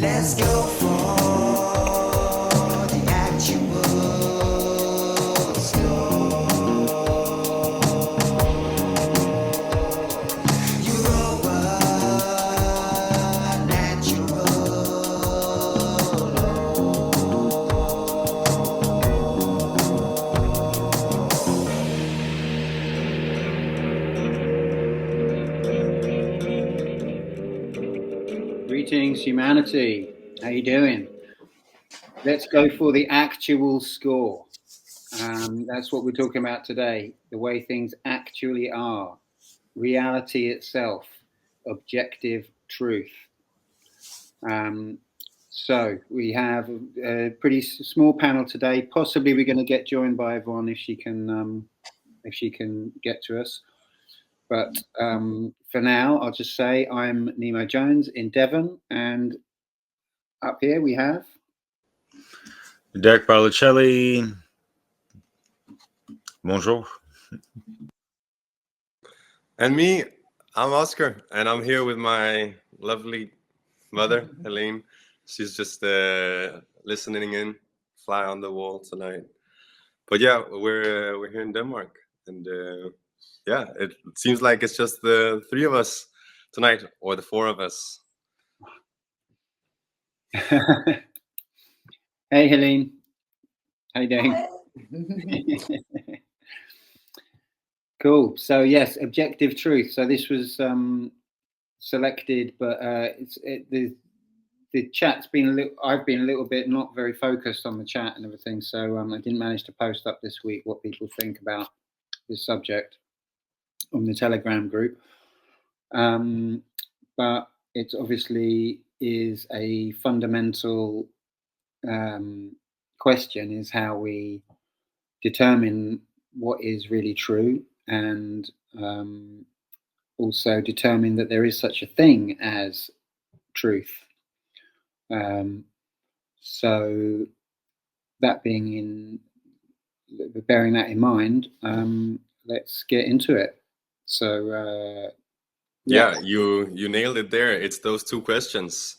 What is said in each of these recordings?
Let's go for the actual score. Europa natural Greetings, humanity. How you doing? Let's go for the actual score. That's what we're talking about today. The way things actually are. Reality itself. Objective truth. So we have a pretty small panel today. Possibly we're going to get joined by Yvonne if she can get to us. But for now, I'll just say I'm Nemo Jones in Devon, and up here we have Derek Barlicelli. Bonjour. And me, I'm Oscar, and I'm here with my lovely mother, Helene. She's just listening in, fly on the wall tonight. But yeah, we're here in Denmark, and yeah, it seems like it's just the three of us tonight, or the four of us. Hey, Helene. How you doing? Cool. So yes, objective truth. So this was selected, but the chat's been I've been a little bit not very focused on the chat and everything, so I didn't manage to post up this week what people think about this subject on the Telegram group. But it obviously is a fundamental question: is how we determine what is really true, and also determine that there is such a thing as truth. So that bearing that in mind, let's get into it. So yeah, you nailed it there. It's those two questions,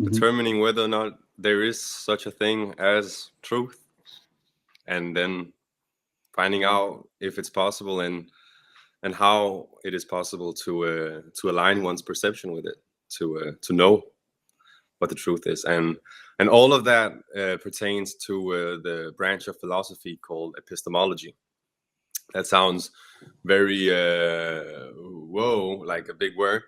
determining whether or not there is such a thing as truth, and then finding out if it's possible and how it is possible to align one's perception with it, to know what the truth is, and all of that pertains to the branch of philosophy called epistemology. That sounds very whoa, like a big word.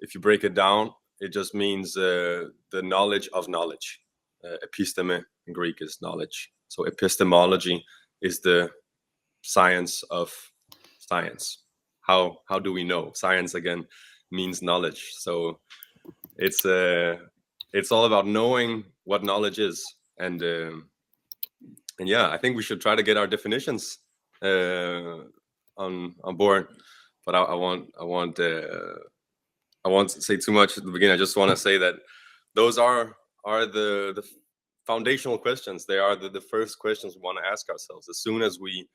If you break it down, it just means the knowledge of knowledge. Episteme in Greek is knowledge. So epistemology is the science of science. How do we know? Science again means knowledge. So it's all about knowing what knowledge is, and yeah, I think we should try to get our definitions on board. But I won't say too much at the beginning. I just want to say that those are the foundational questions. They are the first questions we want to ask ourselves. As soon as we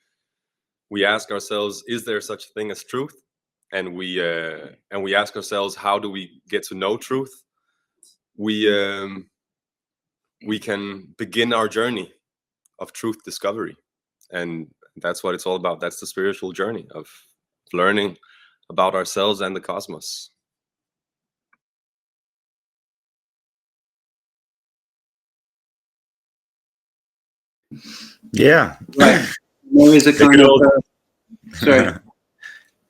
ask ourselves, is there such a thing as truth? And we ask ourselves, how do we get to know truth? We can begin our journey of truth discovery, and that's what it's all about. That's the spiritual journey of learning about ourselves and the cosmos. Yeah. Right. There is a kind of sorry.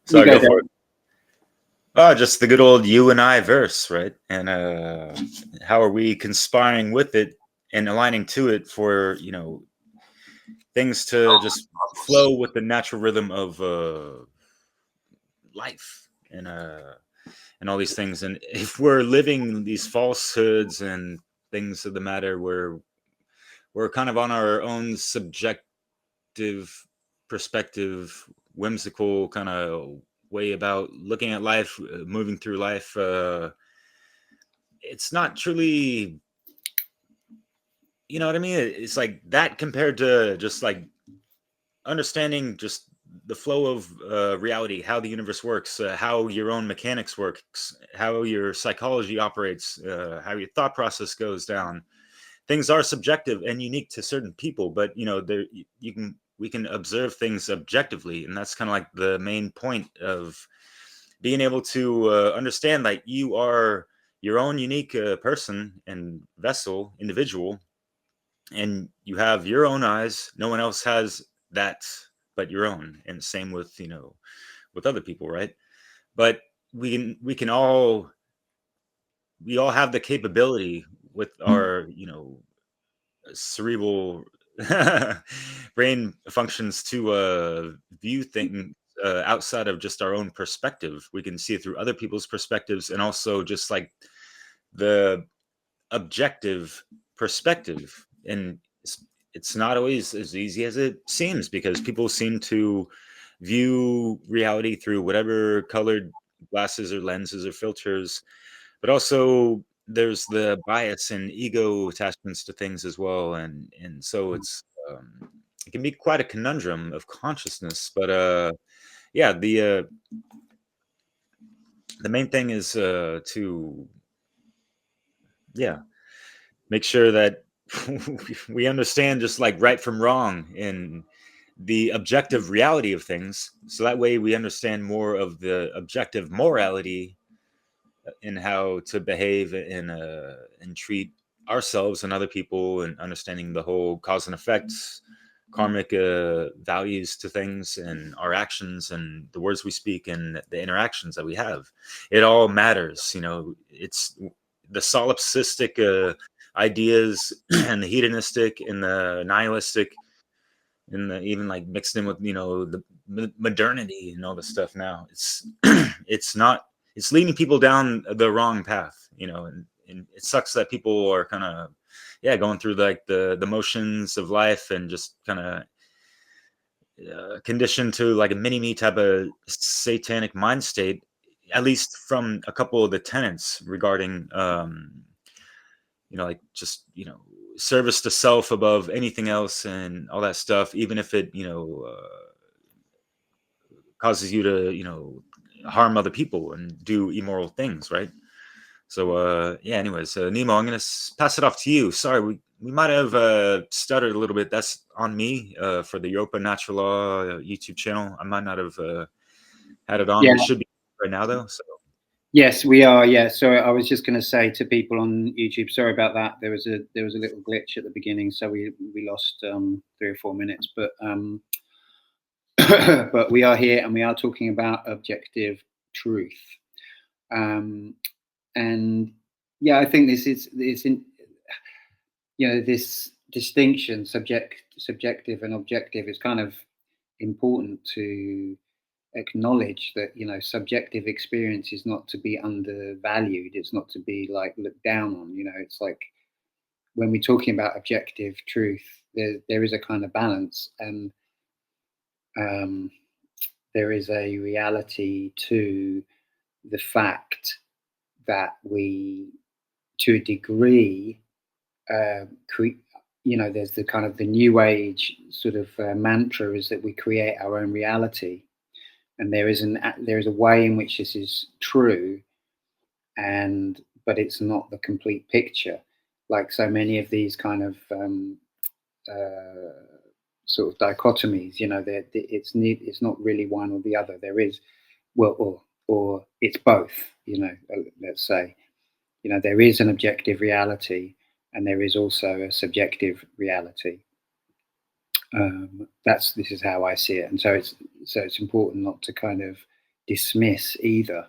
Sorry, go for it. Oh, just the good old you and I verse, right? And how are we conspiring with it and aligning to it for, things to just flow with the natural rhythm of life and all these things. And if we're living these falsehoods and things of the matter, we're kind of on our own subjective perspective, whimsical kind of way about looking at life, moving through life. It's not truly, you know what I mean? It's like that compared to just like understanding just the flow of reality, how the universe works, how your own mechanics works, how your psychology operates, how your thought process goes down. Things are subjective and unique to certain people, but we can observe things objectively, and that's kind of like the main point of being able to understand that you are your own unique person and vessel, individual, and you have your own eyes. No one else has that but your own, and same with with other people, right? But we all have the capability with our cerebral brain functions to view things outside of just our own perspective. We can see it through other people's perspectives, and also just like the objective perspective. And it's not always as easy as it seems, because people seem to view reality through whatever colored glasses or lenses or filters. But also there's the bias and ego attachments to things as well, and so it can be quite a conundrum of consciousness. But yeah, the main thing is to make sure that we understand just like right from wrong and the objective reality of things, so that way we understand more of the objective morality in how to behave and treat ourselves and other people, and understanding the whole cause and effects, karmic values to things, and our actions and the words we speak and the interactions that we have. It all matters. It's the solipsistic ideas and the hedonistic and the nihilistic, and even like mixed in with the modernity and all this stuff. Now it's leading people down the wrong path, and it sucks that people are kind of going through like the motions of life, and just kind of conditioned to like a mini-me type of satanic mind state, at least from a couple of the tenets regarding like just service to self above anything else and all that stuff, even if it causes you to harm other people and do immoral things, right? So anyways, Nemo, I'm gonna pass it off to you. Sorry, we might have stuttered a little bit. That's on me for the Europa Natural Law YouTube channel. I might not have had it on. Yeah. We should be right now though. So Yes, we are. Yeah. So I was just going to say to people on YouTube, sorry about that. There was a little glitch at the beginning, so we lost 3 or 4 minutes. But but we are here, and we are talking about objective truth. And yeah, I think this is this distinction, subjective and objective, is kind of important to acknowledge that subjective experience is not to be undervalued. It's not to be like looked down on. It's like when we're talking about objective truth, there is a kind of balance, and there is a reality to the fact that we, to a degree, there's the kind of the new age sort of mantra is that we create our own reality. And there is a way in which this is true, but it's not the complete picture. Like so many of these kind of sort of dichotomies, it's not really one or the other. There is, well, or it's both. Let's say, there is an objective reality, and there is also a subjective reality. This is how I see it, and so it's important not to kind of dismiss either.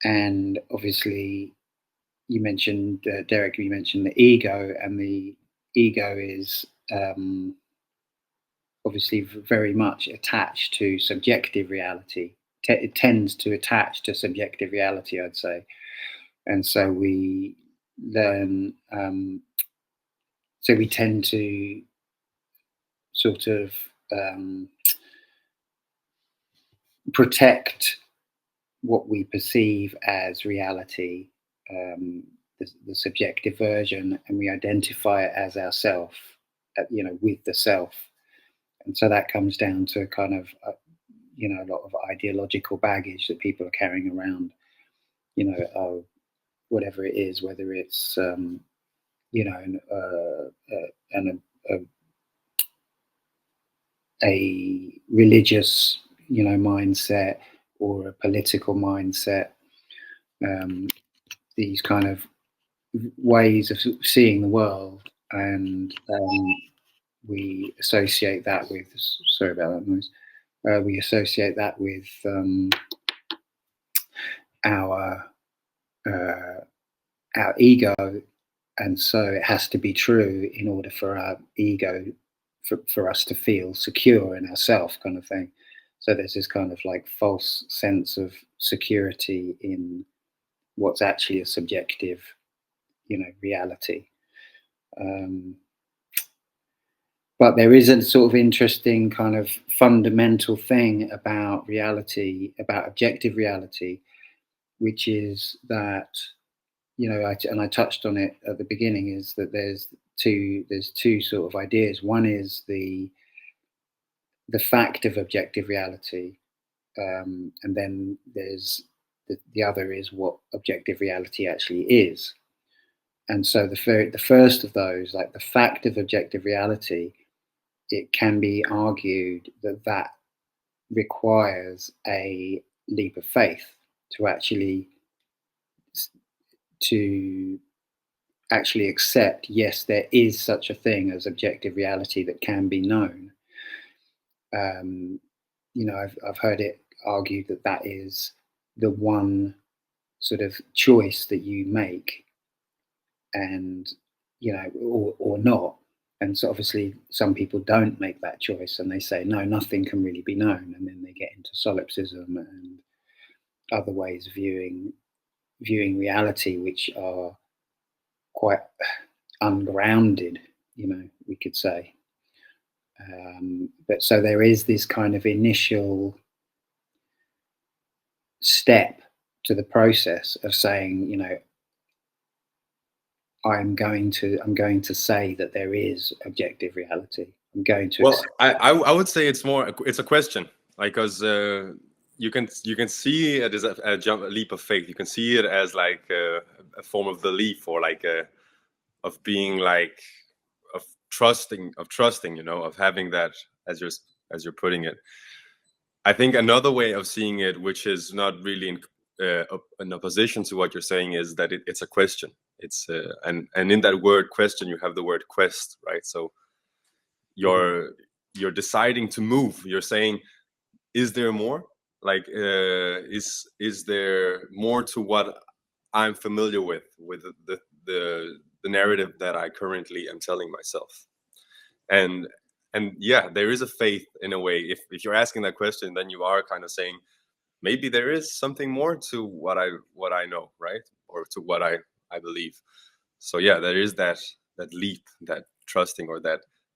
And obviously, you mentioned Derek. You mentioned the ego, and the ego is obviously very much attached to subjective reality. It tends to attach to subjective reality, I'd say, and so we learn. So we tend to sort of protect what we perceive as reality, the subjective version, and we identify it as ourself, with the self. And so that comes down to kind of, you know, a lot of ideological baggage that people are carrying around, you know, whatever it is, whether it's, you know, a religious, you know, mindset or a political mindset, these kind of ways of seeing the world, and we associate that with, sorry about that noise, we associate that with our ego, and so it has to be true in order for our ego, for us to feel secure in ourselves, kind of thing. So there's this kind of like false sense of security in what's actually a subjective, you know, reality. But there is a sort of interesting kind of fundamental thing about reality, about objective reality, which is that, you know, I touched on it at the beginning, is that there's two sort of ideas. One is the fact of objective reality, and then there's the other is what objective reality actually is. And so the first of those, like the fact of objective reality, it can be argued that requires a leap of faith to actually accept, yes, there is such a thing as objective reality that can be known. You know, I've heard it argued that is the one sort of choice that you make, and, you know, or not. And so obviously some people don't make that choice, and they say, no, nothing can really be known. And then they get into solipsism and other ways of viewing reality, which are quite ungrounded, you know, we could say. But so there is this kind of initial step to the process of saying, you know, I'm going to say that there is objective reality. I'm going to. Well, I would say it's a question, like, because you can see it as a leap of faith. You can see it as like a form of belief, or like of being like of trusting, you know, of having that, as you're putting it. I think another way of seeing it, which is not really in opposition to what you're saying, is that it's a question. It's and in that word question, you have the word quest, right? So you're deciding to move. You're saying, is there more? Like, is there more to what I'm familiar with the narrative that I currently am telling myself? And yeah, there is a faith in a way. If you're asking that question, then you are kind of saying, maybe there is something more to what I know, right? Or to what I believe. So yeah, there is that leap, that trusting,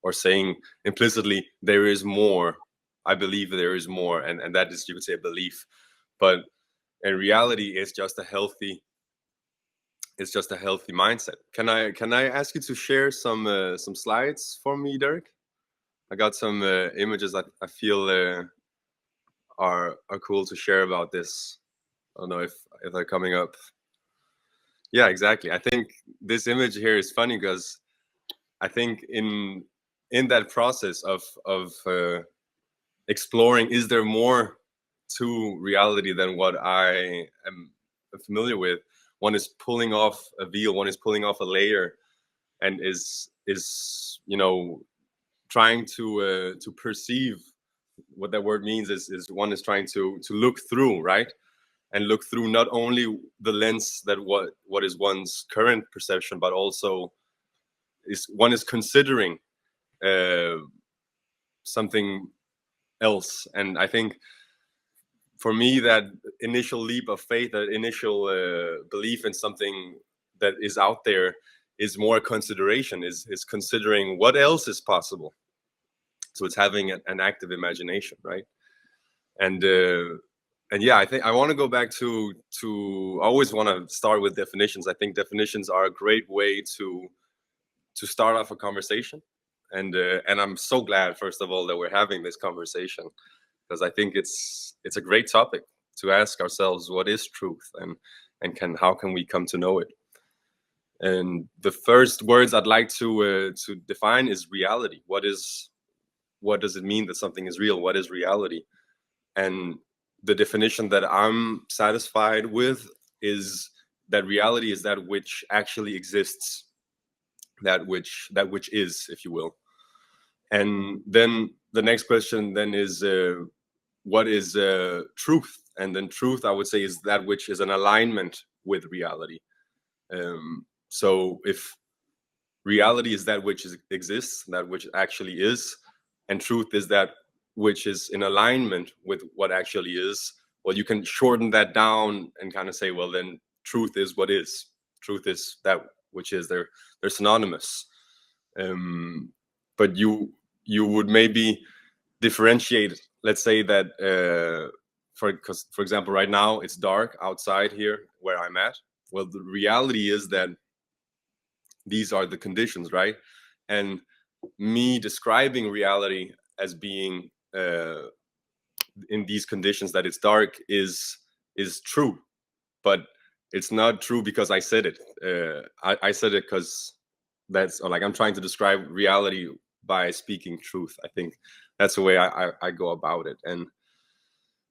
or saying implicitly, there is more. I believe there is more, and that is, you could say, a belief. But in reality, it's just a healthy mindset. Can I ask you to share some slides for me, Derek? I got some images that I feel are cool to share about this. I don't know if they're coming up. Yeah, exactly. I think this image here is funny because I think in that process of exploring, is there more to reality than what I am familiar with? One is pulling off a veil, one is pulling off a layer, and is you know, trying to perceive. What that word means is one is trying to look through, right? And look through not only the lens that what is one's current perception, but also one is considering something else. And I think for me, that initial leap of faith, that initial belief in something that is out there, is more consideration, is considering what else is possible. So it's having an active imagination, right? And yeah, I think I want to go back to I always want to start with definitions. I think definitions are a great way to start off a conversation. and I'm so glad, first of all, that we're having this conversation, because I think it's a great topic to ask ourselves, what is truth, and how can we come to know it? And the first words I'd like to define is reality. What does it mean that something is real? What is reality? And the definition that I'm satisfied with is that reality is that which actually exists, that which is, if you will. And then the next question then is, what is truth? And then truth, I would say, is that which is an alignment with reality. So if reality is that which exists, that which actually is, and truth is that which is in alignment with what actually is, well, you can shorten that down and kind of say, well, then truth is what is. Truth is that which is. They're synonymous. But you would maybe differentiate, let's say that, for example, right now it's dark outside here where I'm at. Well, the reality is that these are the conditions, right? And me describing reality as being in these conditions, that it's dark, is true, but it's not true because I said it. I said it because I'm trying to describe reality by speaking truth. I think that's the way I go about it. And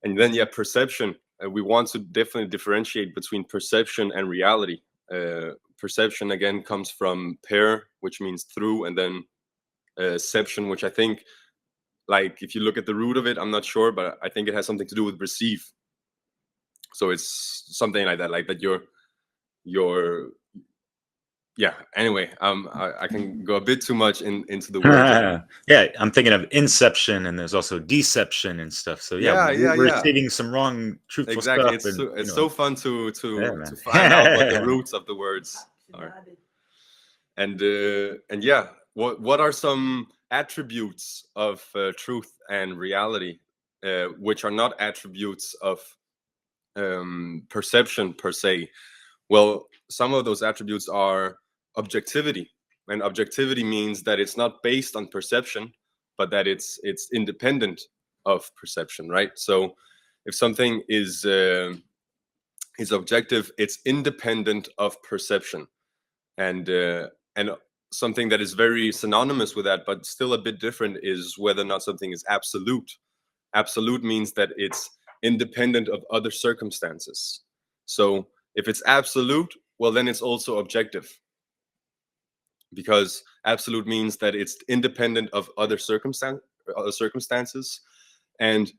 then, yeah, perception. We want to definitely differentiate between perception and reality. Perception, again, comes from per, which means through, and then ception, which I think, like, if you look at the root of it, I'm not sure, but I think it has something to do with receive. So it's something like that you're yeah. Anyway, I can go a bit too much into the words. Yeah, I'm thinking of inception, and there's also deception and stuff. So yeah, we're receiving some wrong truthful exactly. stuff. It's so fun to Yeah, find out what the roots of the words are. And yeah, what are some attributes of truth and reality, which are not attributes of perception per se? Well, some of those attributes are objectivity, and objectivity means that it's not based on perception, but that it's independent of perception, right? So if something is objective, it's independent of perception. And something that is very synonymous with that, but still a bit different, is whether or not something is absolute. Absolute means that it's independent of other circumstances. So if it's absolute, well, then it's also objective, because absolute means that it's independent of other circumstances. And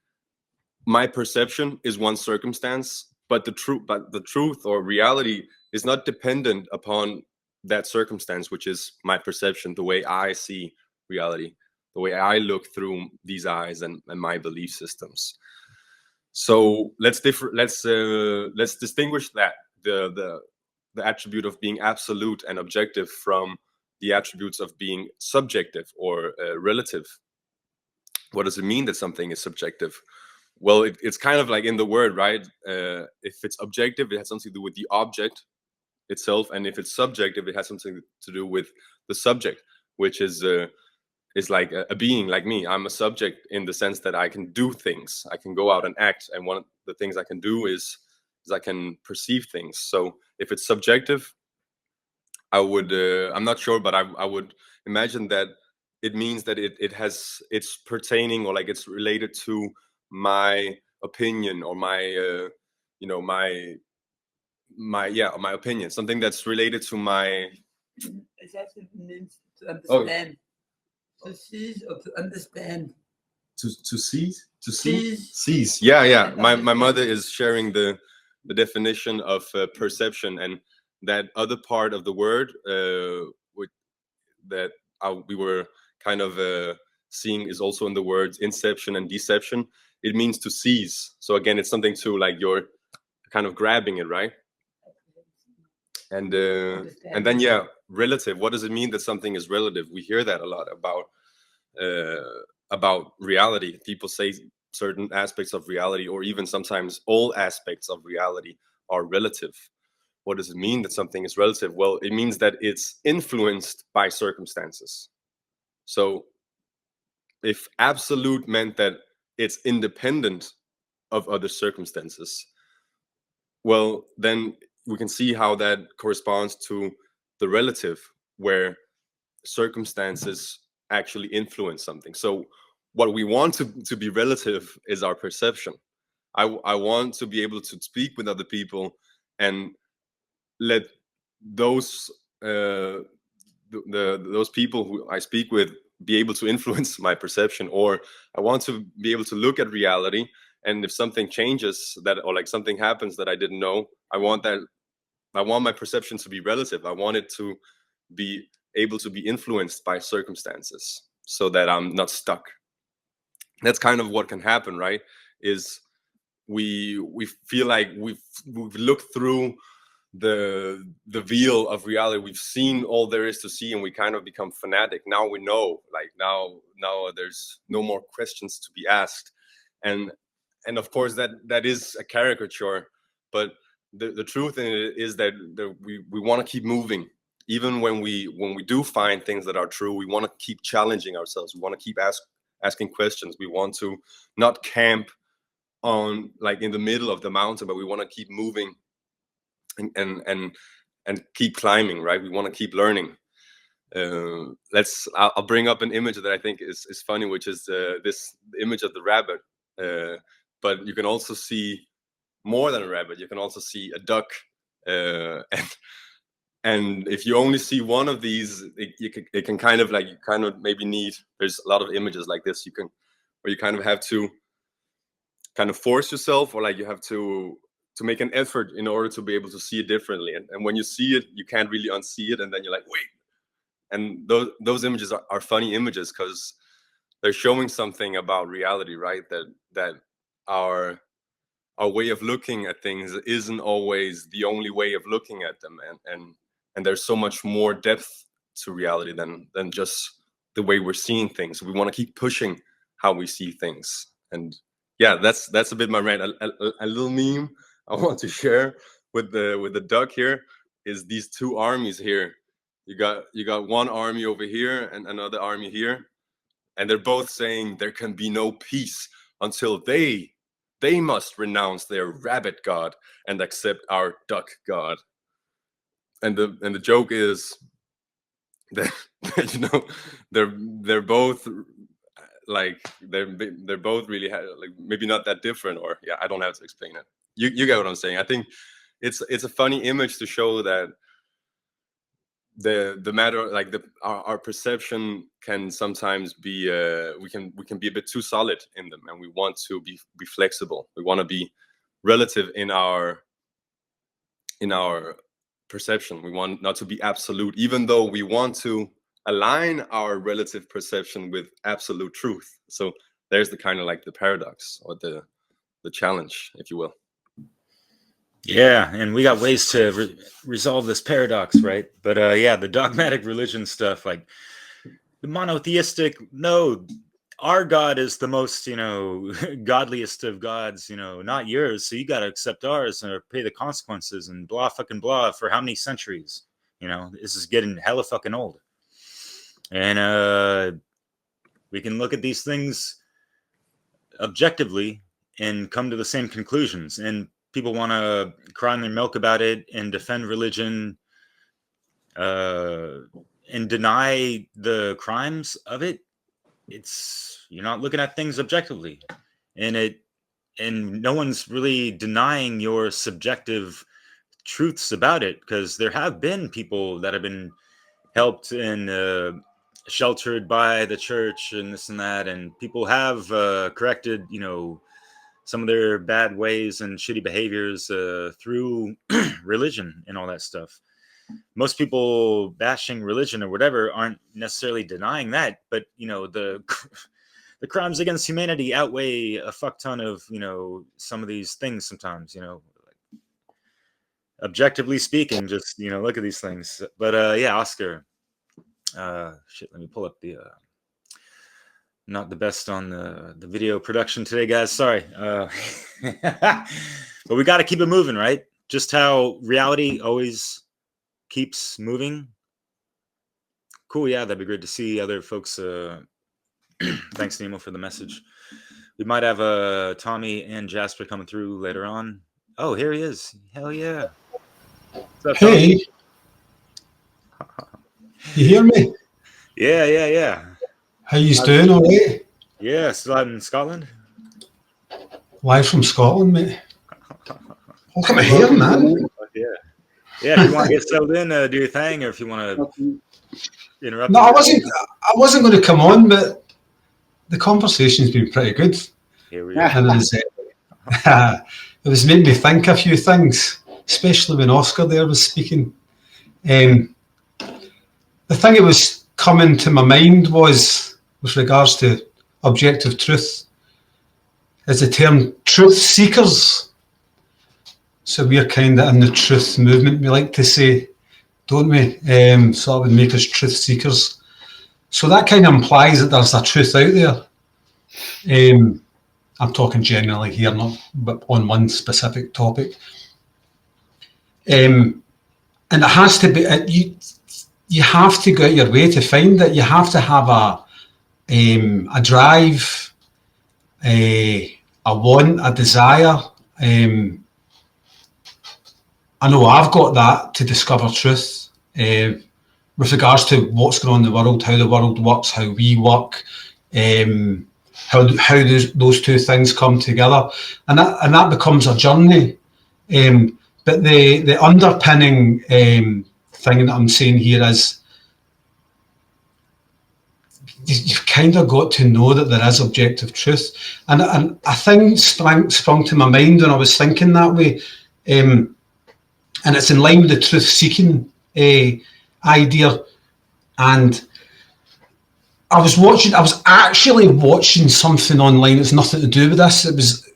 my perception is one circumstance, but the truth or reality is not dependent upon that circumstance, which is my perception, the way I see reality, the way I look through these eyes and my belief systems. So let's distinguish that the attribute of being absolute and objective from the attributes of being subjective or relative. What does it mean that something is subjective? Well, it's kind of like in the word, right? If it's objective, it has something to do with the object itself, and if it's subjective, it has something to do with the subject, which is like a being like me. I'm a subject in the sense that I can do things. I can go out and act, and one of the things I can do is I can perceive things. So if it's subjective, I would I'm not sure, but I would imagine that it means that it's pertaining, or like it's related to my opinion, or my my opinion, something that's related to my. It actually means to understand. To seize or to understand. To seize. Yeah. My mother is sharing the definition of perception, and that other part of the word that we were kind of seeing is also in the words inception and deception. It means to seize. So again, it's something to, like, you're kind of grabbing it, right? And then, yeah, relative. What does it mean that something is relative? We hear that a lot about reality. People say certain aspects of reality, or even sometimes all aspects of reality, are relative. What does it mean that something is relative? Well, it means that it's influenced by circumstances. So if absolute meant that it's independent of other circumstances, well, then we can see how that corresponds to the relative, where circumstances actually influence something. So what we want to be relative is our perception. I want to be able to speak with other people and let those those people who I speak with be able to influence my perception. Or I want to be able to look at reality, and if something changes, that, or like something happens that I didn't know, I want my perception to be relative. I want it to be able to be influenced by circumstances so that I'm not stuck. That's kind of what can happen, right? Is we feel like we've looked through the veil of reality. We've seen all there is to see, and we kind of become fanatic. Now we know, like now there's no more questions to be asked. And of course that is a caricature, but the truth in it is that we want to keep moving. Even when we do find things that are true, we want to keep challenging ourselves. We want to keep asking questions. We want to not camp on like in the middle of the mountain, but we want to keep moving and keep climbing, right? We want to keep learning. I'll bring up an image that I think is funny, which is this image of the rabbit. But you can also see more than a rabbit. You can also see a duck. And if you only see one of these, it can kind of like, you kind of maybe need, there's a lot of images like this where you kind of have to kind of force yourself, or like you have to make an effort in order to be able to see it differently. And when you see it, you can't really unsee it, and then you're like, wait. And those images are funny images because they're showing something about reality, right? That our way of looking at things isn't always the only way of looking at them, and there's so much more depth to reality than just the way we're seeing things. We want to keep pushing how we see things. And yeah, that's a bit my rant. A little meme I want to share with the duck here is these two armies here. You got one army over here and another army here, and they're both saying there can be no peace until they must renounce their rabbit god and accept our duck god. And the joke is that you know they're both like they're both really like maybe not that different, or yeah, I don't have to explain it. You get what I'm saying. I think it's a funny image to show that the matter, like our perception can sometimes be we can be a bit too solid in them, and we want to be flexible. We want to be relative in our perception. We want not to be absolute, even though we want to align our relative perception with absolute truth. So there's the kind of like the paradox, or the challenge, if you will. Yeah, and we got ways to resolve this paradox, right? But yeah, the dogmatic religion stuff, like the monotheistic, no, our God is the most, godliest of gods, not yours. So you got to accept ours or pay the consequences and blah fucking blah for how many centuries? This is getting hella fucking old. And we can look at these things objectively and come to the same conclusions. And people want to cry in their milk about it and defend religion and deny the crimes of it. You're not looking at things objectively, and no one's really denying your subjective truths about it, because there have been people that have been helped and sheltered by the church and this and that, and people have corrected some of their bad ways and shitty behaviors through religion and all that stuff. Most people bashing religion or whatever aren't necessarily denying that, but the crimes against humanity outweigh a fuck ton of some of these things sometimes, like, objectively speaking. Just look at these things. But yeah, Oscar, shit, let me pull up the not the best on the video production today, guys, sorry. But we got to keep it moving, right? Just how reality always keeps moving. Cool. Yeah, that'd be great to see other folks. Thanks, Nemo, for the message. We might have Tommy and Jasper coming through later on. Oh, here he is. Hell yeah. What's up, Tommy? Hey, you hear me? Yeah. How you doing? All right? Yeah, still out in Scotland? Live from Scotland, mate. Look at my hair, man. Yeah, if you want to get settled in, do your thing, or if you want to interrupt. No, I wasn't going to come on, but the conversation's been pretty good. Here we go. And it was made me think a few things, especially when Oscar there was speaking. The thing that was coming to my mind was, with regards to objective truth, is the term truth seekers. So we're kind of in the truth movement, we like to say, don't we? So that would make us truth seekers. So that kind of implies that there's a truth out there. I'm talking generally here, not but on one specific topic. And it has to be, you have to go out your way to find it. You have to have a drive, a want, a desire. I know I've got that to discover truth with regards to what's going on in the world, how the world works, how we work, how those two things come together, and that becomes a journey. But the underpinning thing that I'm saying here is you've kind of got to know that there is objective truth, and a thing sprung to my mind when I was thinking that way. And it's in line with the truth-seeking idea. And I was actually watching something online that's nothing to do with this. It was,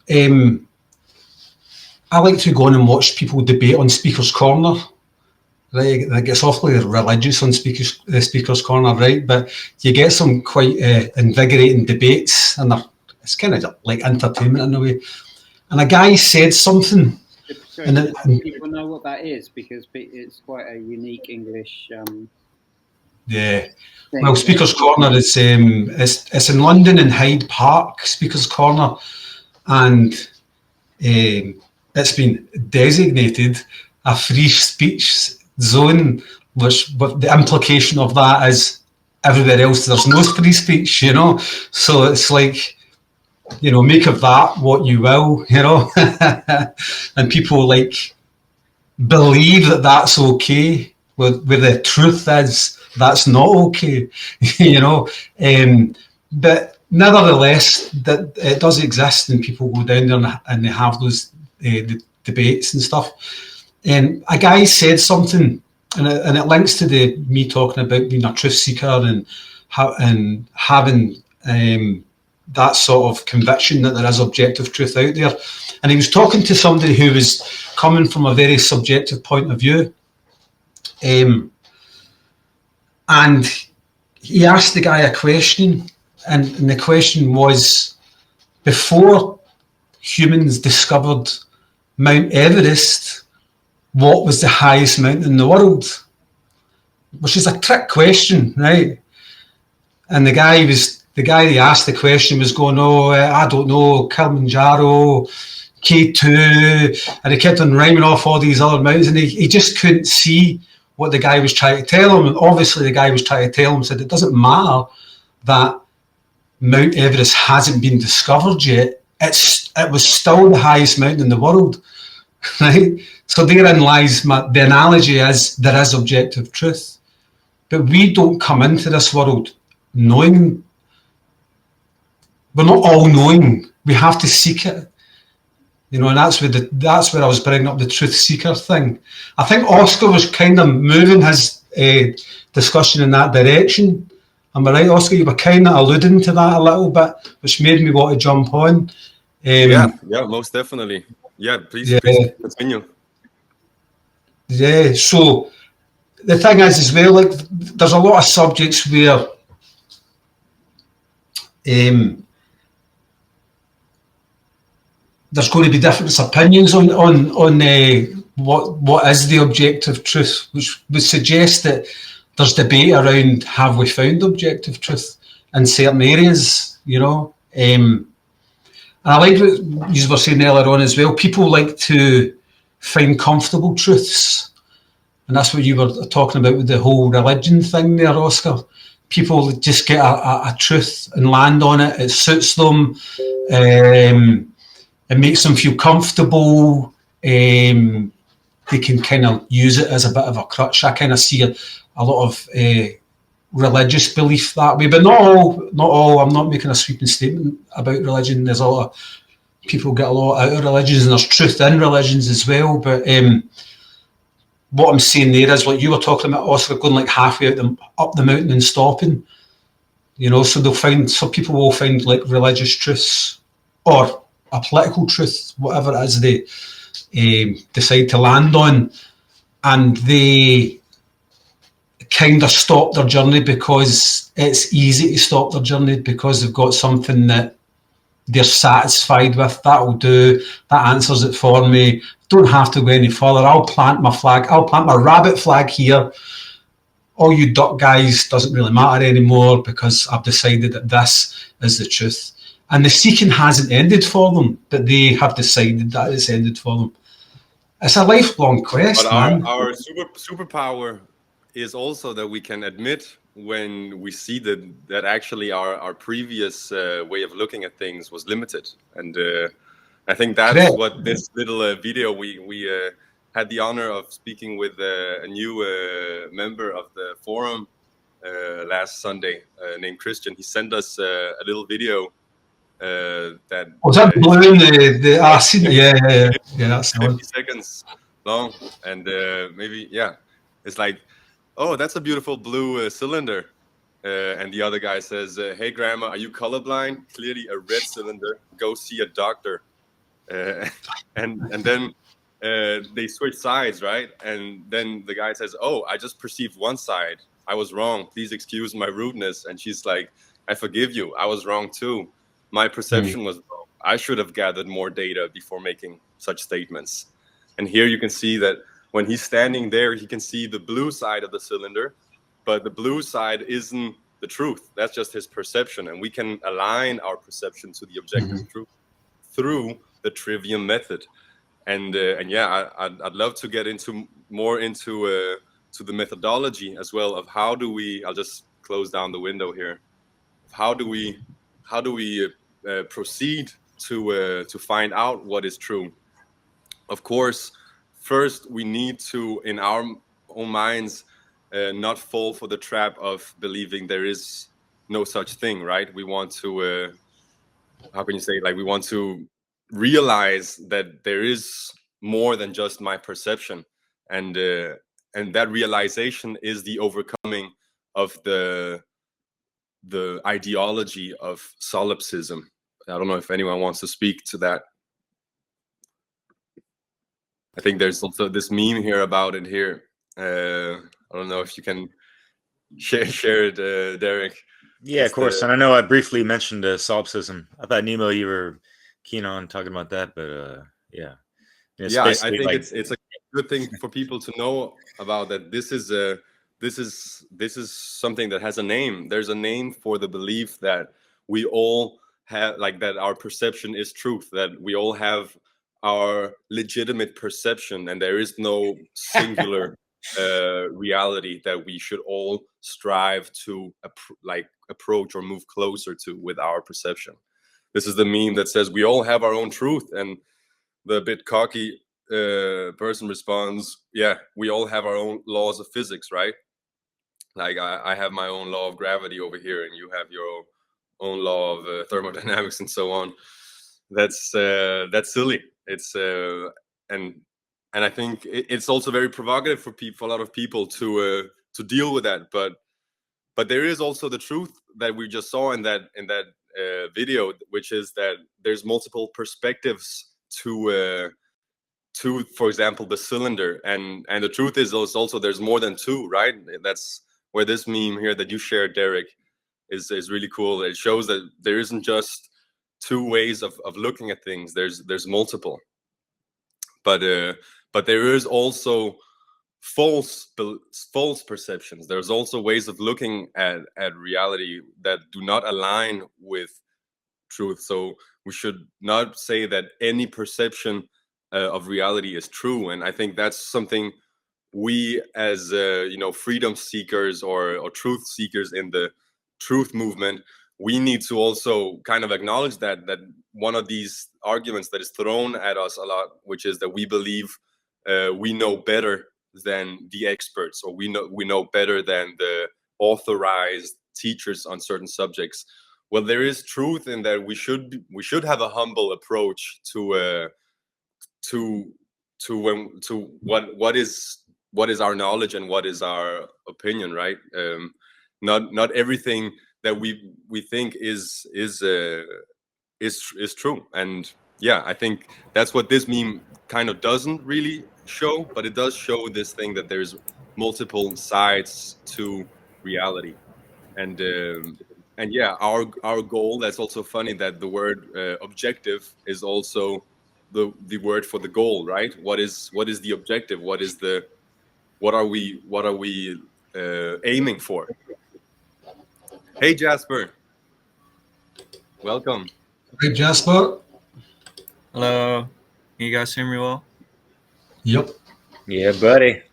I like to go on and watch people debate on Speaker's Corner. Right, it gets awfully religious on Speaker's Corner, right? But you get some quite invigorating debates, and it's kind of like entertainment in a way. And a guy said something. And people know what that is, because it's quite a unique English. Yeah. Well, Speaker's Corner is it's in London in Hyde Park, Speaker's Corner, and it's been designated a free speech zone, which, but the implication of that is everywhere else there's no free speech, you know. So it's like, you know, make of that what you will, you know. And people like believe that that's okay, where the truth is that's not okay, you know. But nevertheless, that it does exist, and people go down there and they have those debates and stuff. And a guy said something, and it links to me talking about being a truth seeker and having that sort of conviction that there is objective truth out there. And he was talking to somebody who was coming from a very subjective point of view. And he asked the guy a question, and the question was, before humans discovered Mount Everest, what was the highest mountain in the world? Which is a trick question, right? And the guy he asked the question was going, I don't know, Kilimanjaro, K2, and he kept on rhyming off all these other mountains, and he just couldn't see what the guy was trying to tell him. And obviously the guy was trying to tell him, said, it doesn't matter that Mount Everest hasn't been discovered yet, it was still the highest mountain in the world, right? So therein lies the analogy is there is objective truth, but we don't come into this world knowing. We're not all knowing. We have to seek it, you know, and that's where I was bringing up the truth seeker thing. I think Oscar was kind of moving his discussion in that direction. Am I right, Oscar? You were kind of alluding to that a little bit, which made me want to jump on. Yeah, most definitely. Yeah, please continue. Yeah, so the thing is as well, like, there's a lot of subjects where there's going to be different opinions on what is the objective truth, which would suggest that there's debate around, have we found objective truth in certain areas, you know? And I like what you were saying earlier on as well. People like to find comfortable truths. And that's what you were talking about with the whole religion thing there, Oscar. People just get a truth and land on it. It suits them. It makes them feel comfortable. They can kind of use it as a bit of a crutch. I kind of see a lot of religious belief that way, but not all. I'm not making a sweeping statement about religion. There's a lot of people get a lot out of religions, and there's truth in religions as well. But what I'm saying there is, like you were talking about, Oscar, going like halfway up the mountain and stopping. You know, so some people will find like religious truths or a political truth, whatever it is they decide to land on, and they kind of stop their journey because it's easy to stop their journey because they've got something that they're satisfied with. That'll do. That answers it for me. Don't have to go any further. I'll plant my flag. I'll plant my rabbit flag here. All you duck guys doesn't really matter anymore because I've decided that this is the truth. And the seeking hasn't ended for them, but they have decided that it's ended for them. It's a lifelong quest, but man. Our superpower is also that we can admit when we see that actually our previous way of looking at things was limited. And I think that's Correct. what this little video, we had the honor of speaking with a new member of the forum last Sunday named Christian. He sent us a little video that Was that blue in the acid? Yeah, that's 50 seconds long, and maybe, yeah, it's like, oh, that's a beautiful blue cylinder, and the other guy says, hey grandma, are you colorblind? Clearly a red cylinder, go see a doctor. And then they switch sides, right? And then the guy says, oh, I just perceived one side, I was wrong, please excuse my rudeness. And she's like, I forgive you, I was wrong too, my perception was wrong, I should have gathered more data before making such statements. And here you can see that when he's standing there, he can see the blue side of the cylinder, but the blue side isn't the truth. That's just his perception. And we can align our perception to the objective truth through the trivium method. And yeah, I'd love to get more into to the methodology as well of how do we, I'll just close down the window here. How do we proceed to find out what is true? Of course, first we need to, in our own minds, not fall for the trap of believing there is no such thing, right? We want to, how can you say, like, we want to realize that there is more than just my perception, and that realization is the overcoming of the ideology of solipsism. I don't know if anyone wants to speak to that. I think there's also this meme here about it here. I don't know if you can share it, Derek. Yeah, of course. And I know I briefly mentioned solipsism. I thought, Nemo, you were keen on talking about that, but yeah. Yeah, I think like, it's a good thing for people to know about that. This is something that has a name. There's a name for the belief that we all have, like, that our perception is truth, that we all have our legitimate perception, and there is no singular reality that we should all strive to approach or move closer to with our perception. This is the meme that says we all have our own truth, and the bit cocky person responds, yeah, we all have our own laws of physics, right? Like I have my own law of gravity over here, and you have your own law of thermodynamics and so on. That's silly. It's and I think it's also very provocative for a lot of people to deal with that. But there is also the truth that we just saw in that video, which is that there's multiple perspectives to for example, the cylinder, and the truth is also there's more than two, right? That's where this meme here that you shared, Derek, is really cool. It shows that there isn't just two ways of looking at things. There's multiple, but there is also false perceptions. There's also ways of looking at reality that do not align with truth. So we should not say that any perception of reality is true. And I think that's something we as freedom seekers or truth seekers in the truth movement, we need to also kind of acknowledge that one of these arguments that is thrown at us a lot, which is that we believe we know better than the experts, or we know better than the authorized teachers on certain subjects. Well, there is truth in that we should have a humble approach to what is our knowledge and what is our opinion, right? Not everything that we think is true. And yeah, I think that's what this meme kind of doesn't really show, but it does show this thing that there's multiple sides to reality. And yeah, our goal, that's also funny that the word objective is also the word for the goal, right? What is the objective? What are we aiming for? Hey, Jasper. Welcome. Hey, Jasper. Hello. Can you guys hear me well? Yep. Yeah, buddy.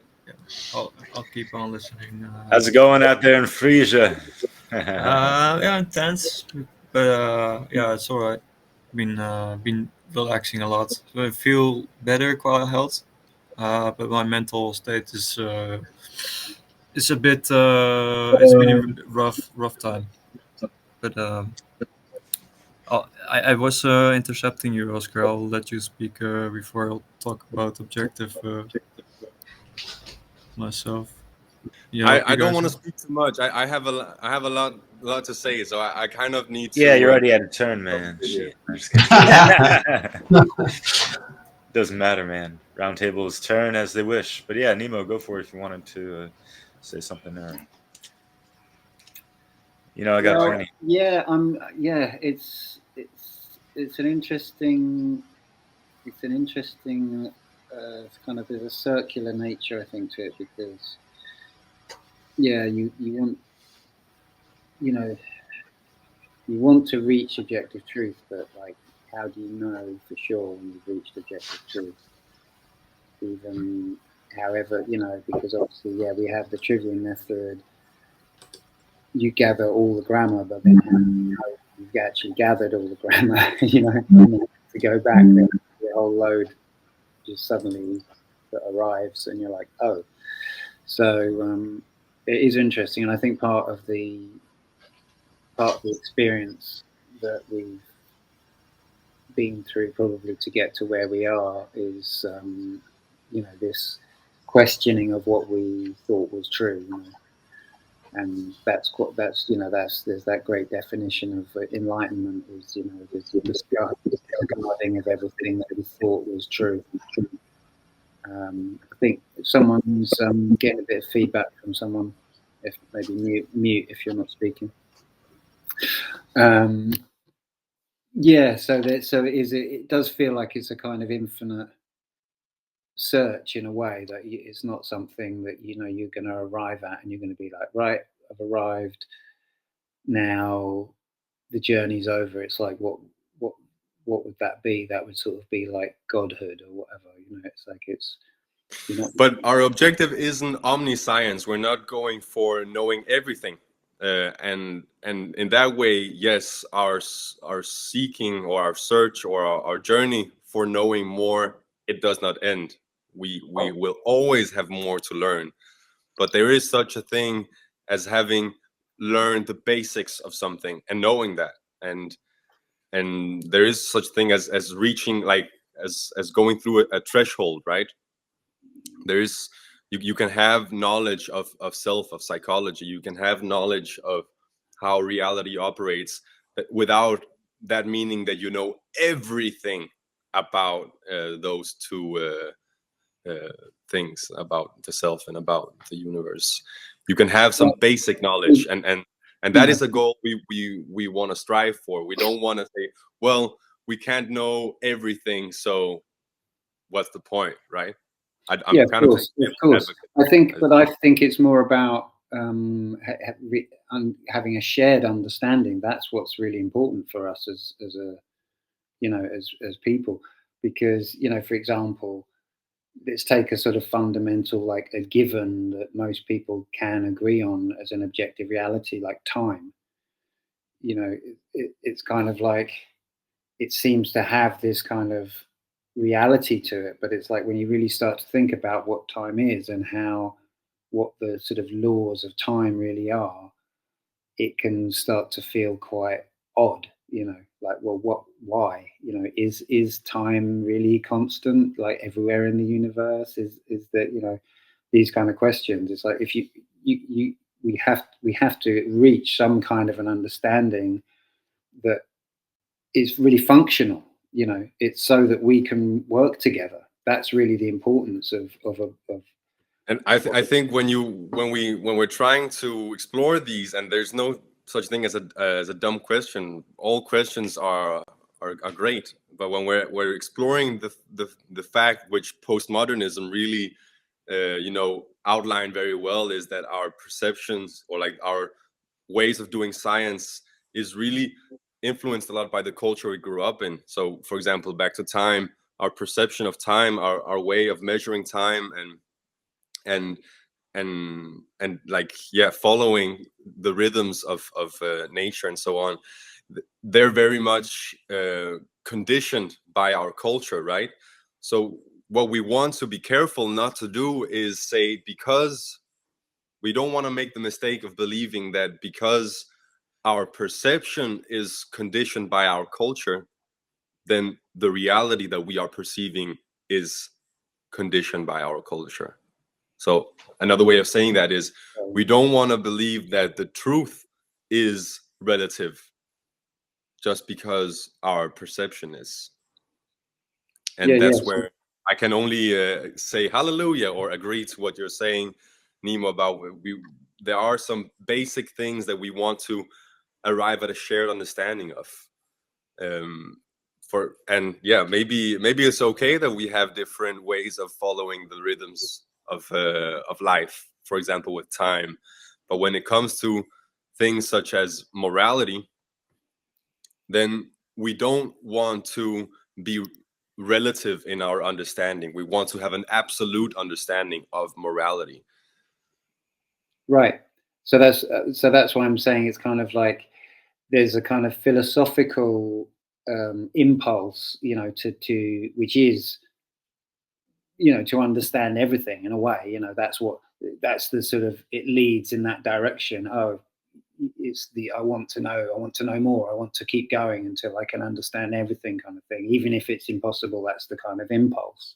I'll keep on listening. How's it going out there in Frisia? Yeah, intense, but yeah, it's all right. Been relaxing a lot. So I feel better, quite health, but my mental state is a bit. It's been a rough time, but I was intercepting you, Oscar. I'll let you speak before I'll talk about objective myself. Yeah, I don't want to speak too much. I have a lot to say, so I kind of need to. Yeah, you're already out of turn, man. Shit. I'm just kidding. Doesn't matter, man. Roundtables turn as they wish. But yeah, Nemo, go for it if you wanted to say something there. I got plenty. Yeah, yeah, it's an interesting it's kind of, there's a circular nature, I think, to it, because yeah, you want to reach objective truth, but like, how do you know for sure when you've reached objective truth? Even however, because obviously, yeah, we have the trivium method. You gather all the grammar, but then you've actually gathered all the grammar, to go back, then the whole load just suddenly arrives, and you're like, oh. So it is interesting, and I think part of the experience that we've been through, probably to get to where we are, is this questioning of what we thought was true. And there's that great definition of enlightenment, is the discarding of everything that we thought was true. I think someone's getting a bit of feedback from someone. If maybe mute if you're not speaking. Yeah, so it does feel like it's a kind of infinite search, in a way, that it's not something that you're going to arrive at and you're going to be like, right, I've arrived, now the journey's over. It's like, what would that be? That would sort of be like godhood or whatever. It's like, But our objective isn't omniscience. We're not going for knowing everything, and in that way, yes, our seeking or our search or our journey for knowing more, it does not end. We will always have more to learn, but there is such a thing as having learned the basics of something and knowing that, and there is such thing as reaching, like as going through a threshold, right? There is, you can have knowledge of self, of psychology, you can have knowledge of how reality operates, without that meaning that you know everything about those two things, about the self and about the universe. You can have some basic knowledge, and that is a goal we want to strive for. We don't want to say, well, we can't know everything, so what's the point, right? I'm Yeah, kind of course. advocate. I think it's more about having a shared understanding. That's what's really important for us as a, you know, as people, because, you know, for example, let's take a sort of fundamental, like a given that most people can agree on as an objective reality, like time. You know, it's kind of like, it seems to have this kind of reality to it, but it's like when you really start to think about what time is and what the sort of laws of time really are, it can start to feel quite odd, you know, like, well, why, you know, is time really constant, like everywhere in the universe? Is that, you know, these kind of questions. It's like, if we have to reach some kind of an understanding that is really functional, you know. It's so that we can work together. That's really the importance of And I think when we're trying to explore these, and there's no such thing as a dumb question. All questions are great, but when we're exploring the fact which postmodernism really you know, outlined very well, is that our perceptions, or like our ways of doing science, is really influenced a lot by the culture we grew up in. So, for example, back to time, our perception of time, our way of measuring time, and like, yeah, following the rhythms of nature and so on, they're very much conditioned by our culture, right? So what we want to be careful not to do is say, because we don't want to make the mistake of believing that because our perception is conditioned by our culture, then the reality that we are perceiving is conditioned by our culture. So another way of saying that is, we don't want to believe that the truth is relative just because our perception is. And that's where I can only say hallelujah or agree to what you're saying, Nemo, about there are some basic things that we want to arrive at a shared understanding of. Maybe it's okay that we have different ways of following the rhythms of life, for example, with time. But when it comes to things such as morality, then we don't want to be relative in our understanding. We want to have an absolute understanding of morality. Right. So that's why I'm saying it's kind of like there's a kind of philosophical impulse, you know, to which is, you know, to understand everything in a way. You know, that's the sort of, it leads in that direction. Oh, it's the I want to know more. I want to keep going until I can understand everything, kind of thing. Even if it's impossible, that's the kind of impulse.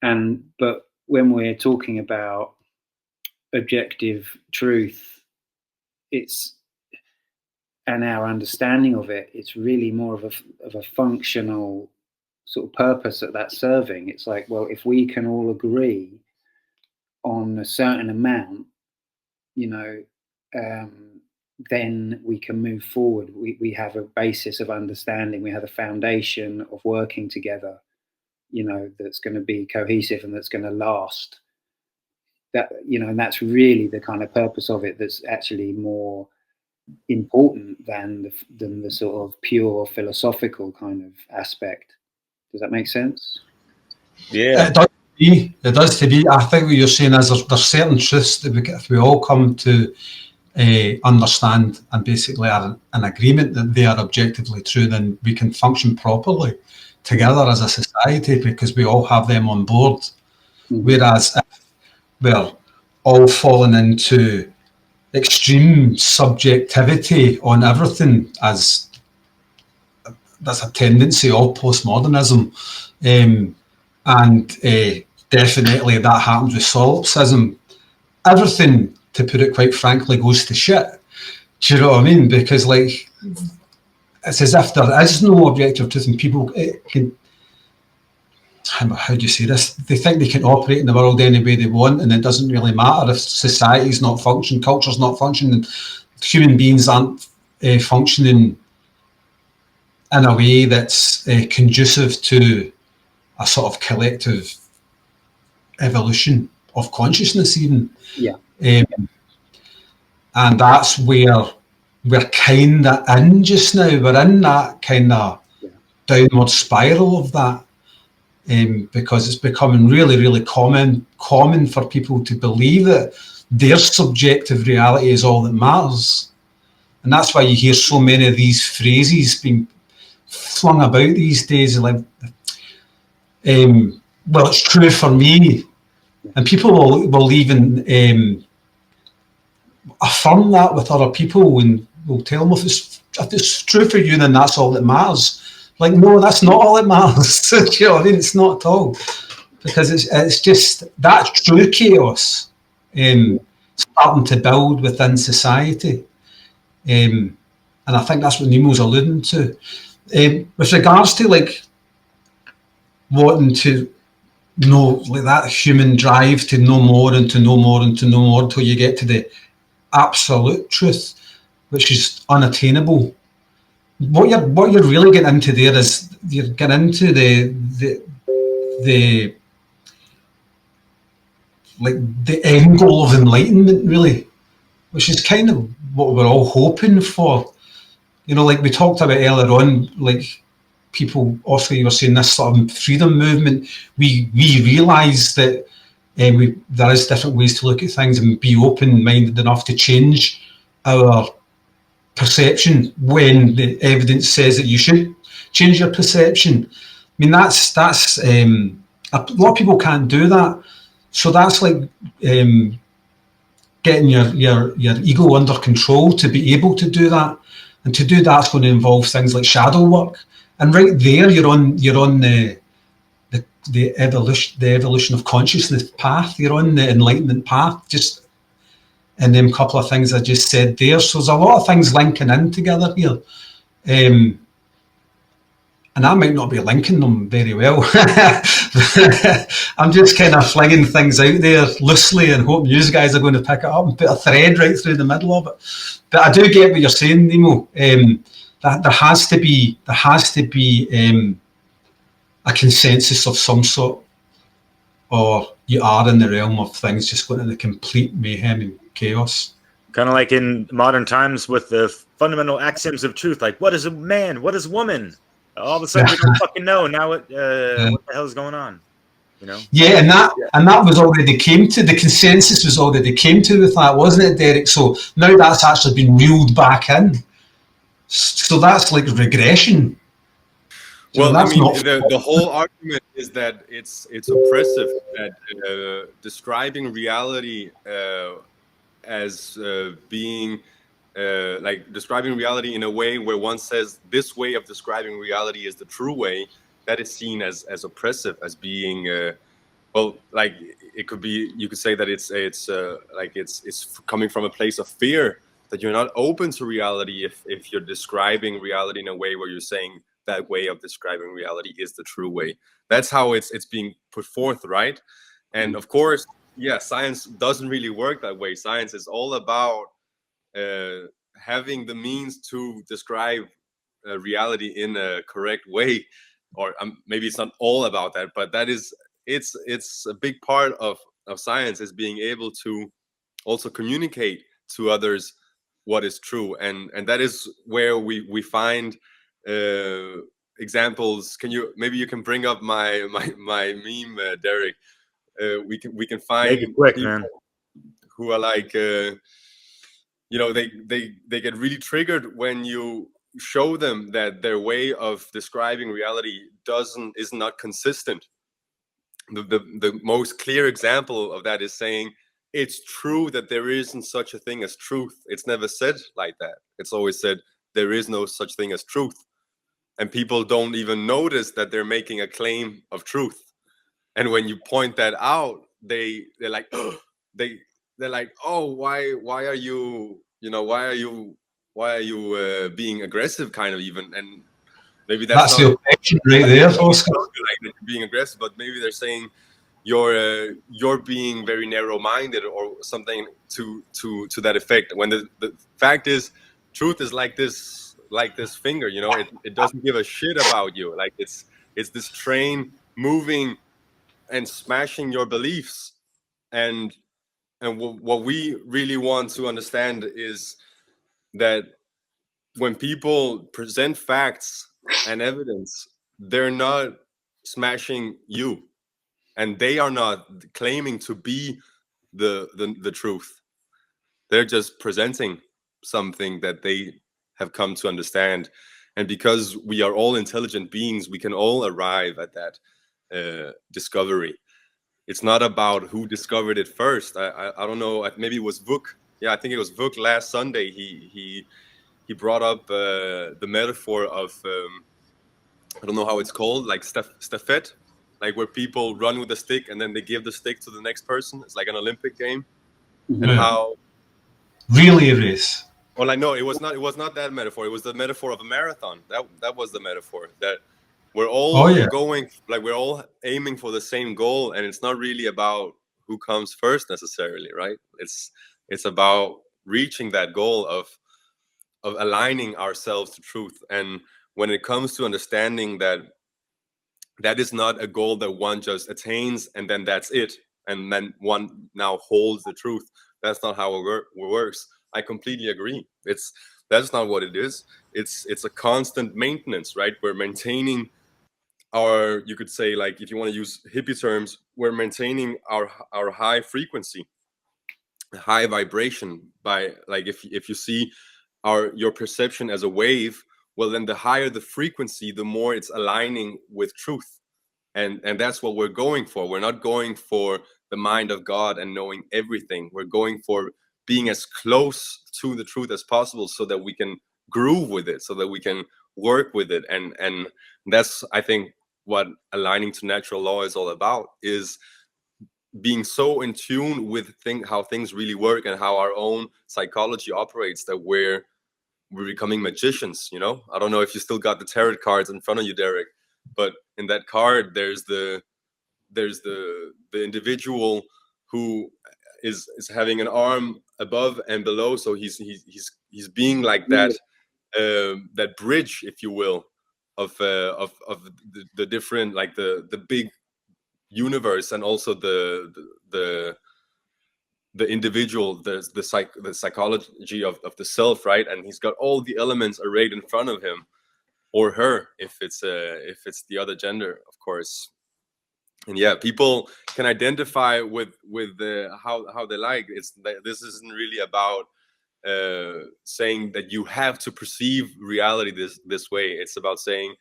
But when we're talking about objective truth, and our understanding of it, it's really more of a functional sort of purpose that's serving. It's like, well, if we can all agree on a certain amount, you know, then we can move forward. We have a basis of understanding. We have a foundation of working together, you know, that's going to be cohesive and that's going to last. That, you know, and that's really the kind of purpose of it that's actually more important than the sort of pure philosophical kind of aspect. Does that make sense? Yeah. It does to be. I think what you're saying is there's certain truths that if we all come to understand and basically are in agreement that they are objectively true, then we can function properly together as a society, because we all have them on board. Mm-hmm. Whereas if we're all falling into extreme subjectivity on everything, as that's a tendency of postmodernism, and definitely that happens with solipsism. Everything, to put it quite frankly, goes to shit. Do you know what I mean? Because, like, it's as if there is no objective truth, and people can, how do you say this? They think they can operate in the world any way they want, and it doesn't really matter if society's not functioning, culture's not functioning, human beings aren't functioning in a way that's conducive to a sort of collective evolution of consciousness even. Yeah. And that's where we're kind of in just now. We're in that kind of downward spiral of that, because it's becoming really, really common for people to believe that their subjective reality is all that matters. And that's why you hear so many of these phrases being flung about these days, like, well, it's true for me. And people will even affirm that with other people, and will tell them, if it's true for you, then that's all that matters. Like, no, that's not all that matters. You know what I mean? It's not at all, because it's just that true chaos starting to build within society, and I think that's what Nemo's alluding to. With regards to like wanting to know, like that human drive to know more and to know more and to know more until you get to the absolute truth, which is unattainable. What you're really getting into there is you're getting into the like the end goal of enlightenment, really, which is kind of what we're all hoping for. You know, like we talked about earlier on, like people, also you were saying this sort of freedom movement, we realise that there is different ways to look at things and be open-minded enough to change our perception when the evidence says that you should change your perception. I mean, that's a lot of people can't do that. So that's like getting your ego under control to be able to do that. And to do that's going to involve things like shadow work. And right there, you're on the evolution of consciousness path. You're on the enlightenment path, just in them couple of things I just said there. So there's a lot of things linking in together here. And I might not be linking them very well. I'm just kind of flinging things out there loosely and hoping you guys are going to pick it up and put a thread right through the middle of it. But I do get what you're saying, Nemo. That there has to be a consensus of some sort, or you are in the realm of things just going into complete mayhem and chaos. Kind of like in modern times with the fundamental axioms of truth, like what is a man, what is woman? All of a sudden we don't fucking know now what the hell is going on, you know? Yeah, and that was already came to, the consensus was already came to with that, wasn't it, Derek? So now that's actually been reeled back in. So that's like regression. Well, I mean, the whole argument is that it's oppressive, that describing reality as being like describing reality in a way where one says this way of describing reality is the true way, that is seen as oppressive, as being well, like it could be, you could say that it's like it's coming from a place of fear, that you're not open to reality if you're describing reality in a way where you're saying that way of describing reality is the true way. That's how it's being put forth, right? And of course, yeah, science doesn't really work that way. Science is all about having the means to describe reality in a correct way, or maybe it's not all about that, but that is it's a big part of science, is being able to also communicate to others what is true, and that is where we find examples. Maybe you can bring up my meme, Derek. We can find Make it quick, people man, who are like you know, they get really triggered when you show them that their way of describing reality is not consistent. The most clear example of that is saying it's true that there isn't such a thing as truth. It's never said like that. It's always said there is no such thing as truth. And people don't even notice that they're making a claim of truth. And when you point that out, they're like, they're like, oh, why are you, you know, why are you being aggressive, kind of, even? And maybe that's the objection right there, Oscar. Like being aggressive, but maybe they're saying you're being very narrow-minded or something to that effect. When the fact is, truth is like this finger, you know, it doesn't give a shit about you. Like it's this train moving smashing your beliefs. And what we really want to understand is that when people present facts and evidence, they're not smashing you, and they are not claiming to be the truth. They're just presenting something that they have come to understand. And because we are all intelligent beings, we can all arrive at that discovery. It's not about who discovered it first. I don't know, maybe it was Vuk. Yeah, I think it was Vuk last Sunday. He brought up the metaphor of I don't know how it's called, like stafette, like where people run with a stick and then they give the stick to the next person. It's like an Olympic game. And how relay race. well, I know it was not that metaphor. It was the metaphor of a marathon. That was the metaphor, that we're all going, like we're all aiming for the same goal, and it's not really about who comes first necessarily, right? It's about reaching that goal of aligning ourselves to truth. And when it comes to understanding that is not a goal that one just attains and then that's it, and then one now holds the truth. That's not how it works. I completely agree. That's not what it is. It's a constant maintenance, right? We're maintaining our, you could say, like, if you want to use hippie terms, we're maintaining our high frequency, high vibration, by, like, if you see your perception as a wave, well, then the higher the frequency, the more it's aligning with truth. And that's what we're going for. We're not going for the mind of God and knowing everything. We're going for being as close to the truth as possible, so that we can groove with it, so that we can work with it. And that's, I think, what aligning to natural law is all about, is being so in tune with how things really work and how our own psychology operates, that we're becoming magicians. You know, I don't know if you still got the tarot cards in front of you, Derek, but in that card there's the individual who is having an arm above and below, so he's being like that that bridge, if you will, of the different, like the big universe, and also the individual, the psychology of the self, right? And he's got all the elements arrayed in front of him, or her, if it's the other gender, of course. And yeah, people can identify with how they like. This isn't really about saying that you have to perceive reality this way. It's about saying,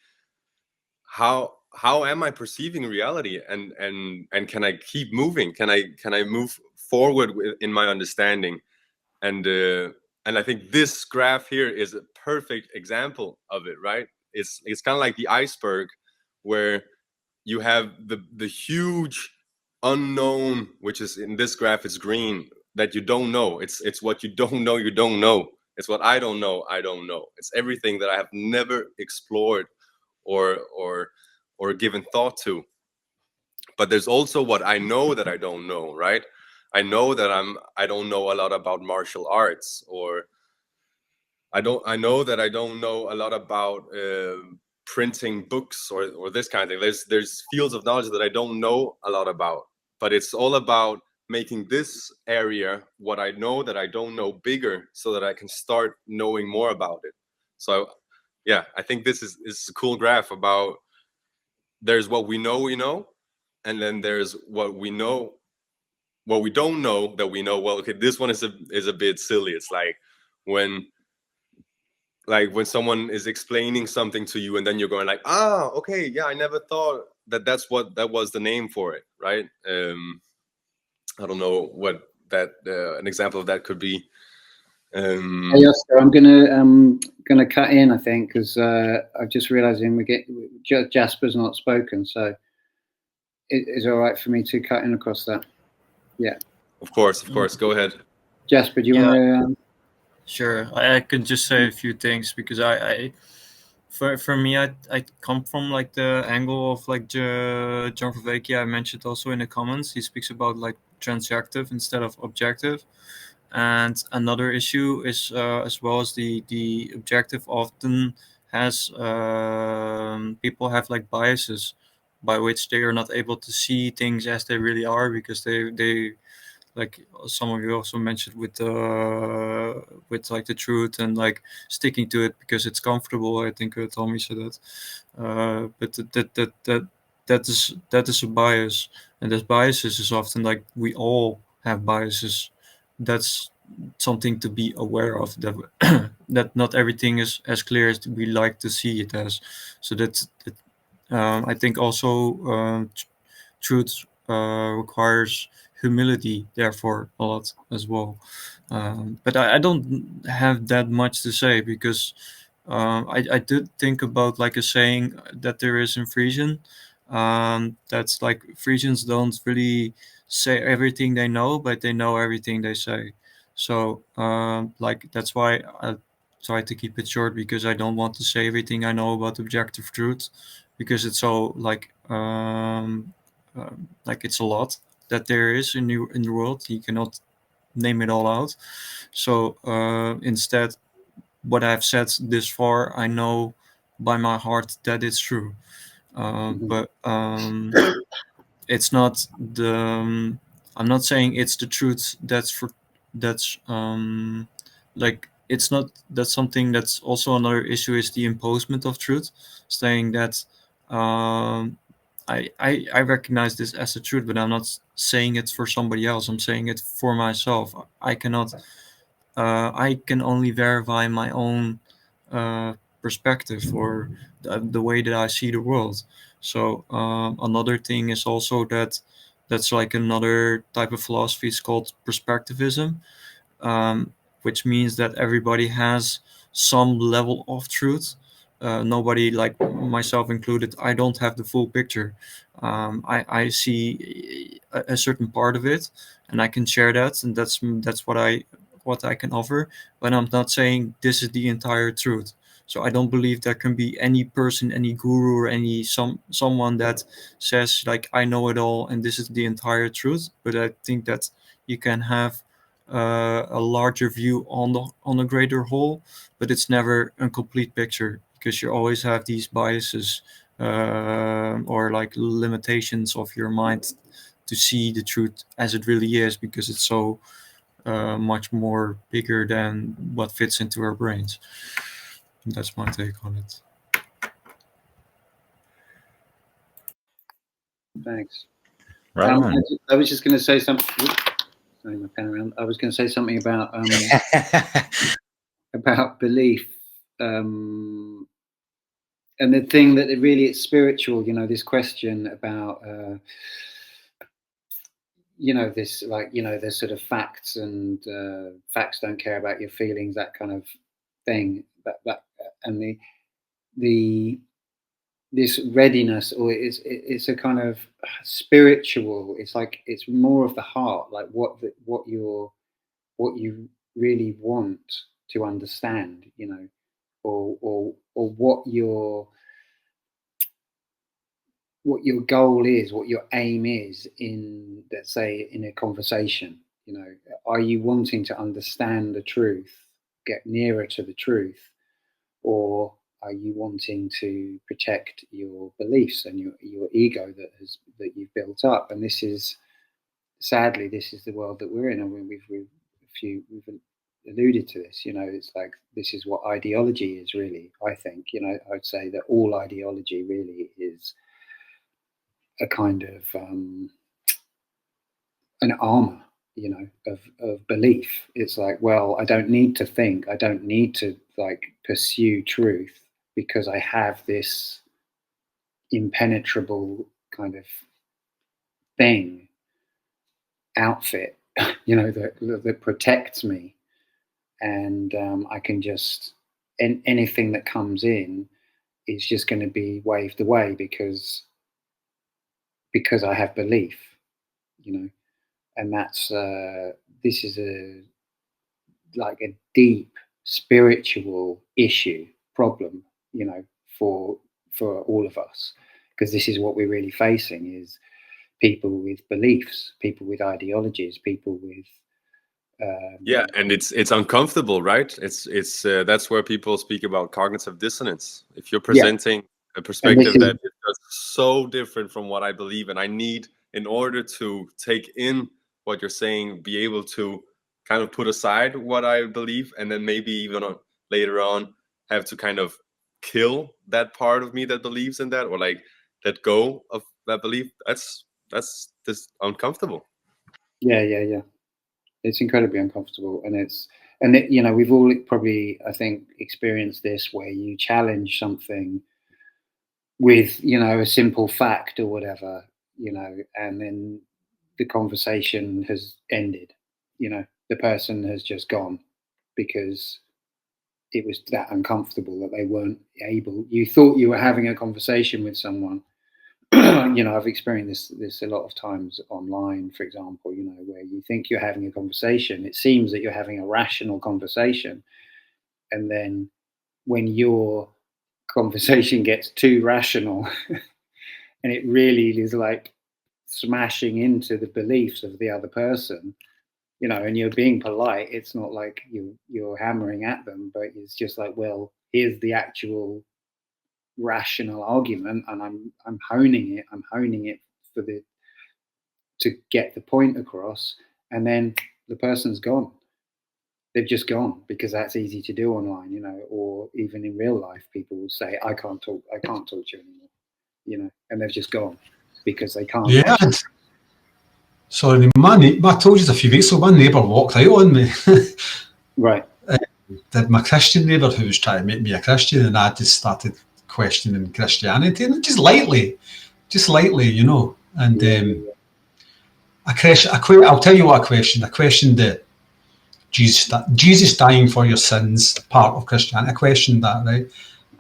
how am I perceiving reality, and can I keep moving? Can I move forward in my understanding? And I think this graph here is a perfect example of it, right? It's kind of like the iceberg, where you have the huge unknown, which is, in this graph, it's green, that you don't know. It's what you don't know, you don't know. It's what I don't know, I don't know. It's everything that I have never explored or given thought to. But there's also what I know that I don't know, right? I know that I don't know a lot about martial arts, or I know that I don't know a lot about printing books, or this kind of thing. There's fields of knowledge that I don't know a lot about, but it's all about making this area, what I know that I don't know, bigger, so that I can start knowing more about it. So yeah, I think this is a cool graph about, there's what we know, and then there's what we know, what we don't know that we know. Well, okay, this one is a bit silly. It's like when someone is explaining something to you, and then you're going like, okay, yeah, I never thought that was the name for it, right? I don't know what that an example of that could be. Hey, Oscar, I'm gonna cut in, I think, because I'm just realizing Jasper's not spoken, so is it all right for me to cut in across that? Yeah. Of course. Go ahead. Jasper, do you want to? Sure, I could just say a few things, because for me, I come from like the angle of like John Vervaeke. I mentioned also in the comments, he speaks about like transactive instead of objective. And another issue is as well as the objective often has people have like biases by which they are not able to see things as they really are, because they like some of you also mentioned with like the truth and like sticking to it because it's comfortable. I think Tommy said that, but that is a bias, and this biases is often like we all have biases. That's something to be aware of, that that not everything is as clear as we like to see it as. So I think also truth requires humility, therefore, a lot as well. But I don't have that much to say, because I did think about like a saying that there is in Frisian. That's like Frisians don't really say everything they know, but they know everything they say. So like that's why I try to keep it short, because I don't want to say everything I know about objective truth, because it's so like it's a lot that there is in the world. You cannot name it all out. So instead, what I've said this far, I know by my heart that it's true. But it's not the. I'm not saying it's the truth. That's like it's not. That's something that's also another issue, is the imposement of truth, saying that I recognize this as the truth, but I'm not saying it for somebody else. I'm saying it for myself. I cannot. I can only verify my own perspective, or the way that I see the world. So another thing is also that's like another type of philosophy. It's called perspectivism, which means that everybody has some level of truth. Nobody, like myself included, I don't have the full picture. I see a certain part of it, and I can share that, and that's what I can offer. But I'm not saying this is the entire truth. So I don't believe there can be any person, any guru, or any someone that says like I know it all and this is the entire truth. But I think that you can have a larger view on a greater whole, but it's never a complete picture, because you always have these biases or like limitations of your mind to see the truth as it really is, because it's so much more bigger than what fits into our brains. That's my take on it. Thanks. Right on. I was just going to say something. Sorry, my pen around. I was going to say something about about belief, and the thing that it really it's spiritual. You know, this question about this, like, there's sort of facts, and facts don't care about your feelings, that kind of thing. That and this readiness, or it's a kind of spiritual. It's like it's more of the heart, like what you really want to understand, or what your goal is, what your aim is in, let's say, in a conversation. Are you wanting to understand the truth, get nearer to the truth, or are you wanting to protect your beliefs and your ego that you've built up? And this is, sadly, this is the world that we're in. I mean, we've alluded to this. It's like, this is what ideology is really. I think, I'd say that all ideology really is a kind of an armor, of belief. It's like, well, I don't need to think, I don't need to like pursue truth, because I have this impenetrable kind of thing, outfit, that protects me, and I can just, and anything that comes in is just going to be waved away, because I have belief, and that's this is a deep spiritual problem, for all of us, because this is what we're really facing, is people with beliefs, people with ideologies, people with yeah, and it's uncomfortable, right? It's that's where people speak about cognitive dissonance. If you're presenting a perspective that is just so different from what I believe, and I need, in order to take in what you're saying, be able to kind of put aside what I believe, and then maybe even later on have to kind of kill that part of me that believes in that, or like let go of that belief. That's just uncomfortable. Yeah. It's incredibly uncomfortable, and you know, we've all probably, I think, experienced this, where you challenge something with, you know, a simple fact or whatever, you know, and then the conversation has ended. You know, the person has just gone because it was that uncomfortable that they weren't able. You thought you were having a conversation with someone. You know, I've experienced this a lot of times online, for example, you know, where you think you're having a conversation. It seems that you're having a rational conversation. And then when your conversation gets too rational and it really is like smashing into the beliefs of the other person, you know, and you're being polite, it's not like you're hammering at them, but it's just like, well, here's the actual rational argument, and I'm honing it for to get the point across, and then the person's gone. They've just gone, because that's easy to do online, you know, or even in real life, people will say, I can't talk to you anymore, you know, and they've just gone because they can't. Yeah. Sorry, I told you a few weeks ago, my neighbour walked out on me. Right. My Christian neighbour, who was trying to make me a Christian, and I just started questioning Christianity, and just lightly, you know. And I'll tell you what I questioned. I questioned the Jesus dying for your sins, part of Christianity. I questioned that, right?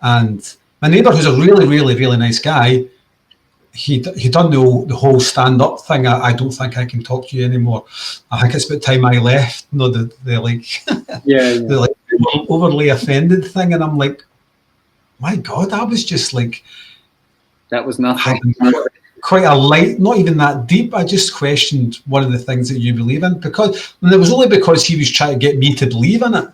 And my neighbour, who's a really, really, really nice guy, he done the whole stand-up thing. I don't think I can talk to you anymore. I think it's about time I left. No, the like, the like overly offended thing, and I'm like, my God, I was just like, that was nothing. Quite a light, not even that deep. I just questioned one of the things that you believe in, and it was only because he was trying to get me to believe in it.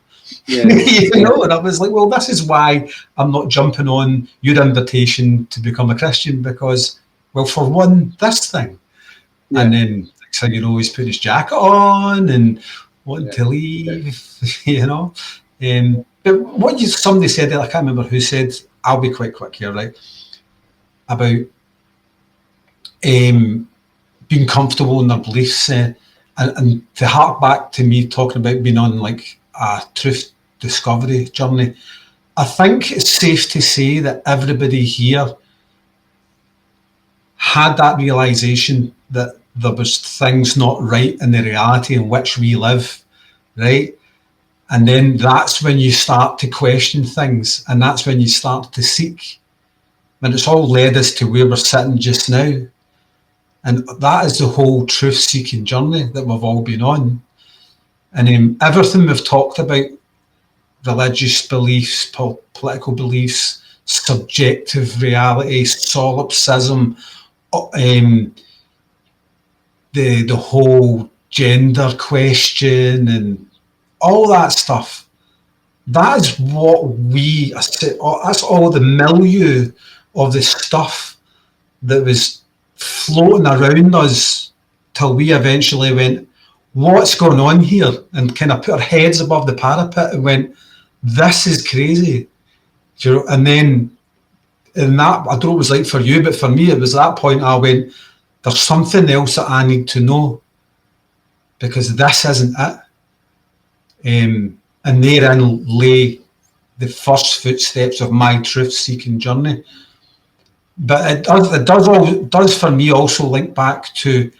Yeah. You know, and I was like, well, this is why I'm not jumping on your invitation to become a Christian, because, well, for one, this thing. Yeah. And then, so, you know, he's put his jacket on and wanting to leave, you know. But what somebody said, I can't remember who said, I'll be quite quick here, right, about being comfortable in their beliefs, and to hark back to me talking about being on like a truth discovery journey. I think it's safe to say that everybody here had that realization that there was things not right in the reality in which we live, right? And then that's when you start to question things, and that's when you start to seek. And it's all led us to where we're sitting just now. And that is the whole truth-seeking journey that we've all been on. And everything we've talked about, religious beliefs, political beliefs, subjective reality, solipsism, the whole gender question and all that stuff, that is what that's all the milieu of the stuff that was floating around us till we eventually went, what's going on here? And kind of put our heads above the parapet and went, this is crazy. You know, and then in that, I don't know what it was like for you, but for me, it was that point I went, there's something else that I need to know, because this isn't it. And therein lay the first footsteps of my truth-seeking journey. But it does for me also link back to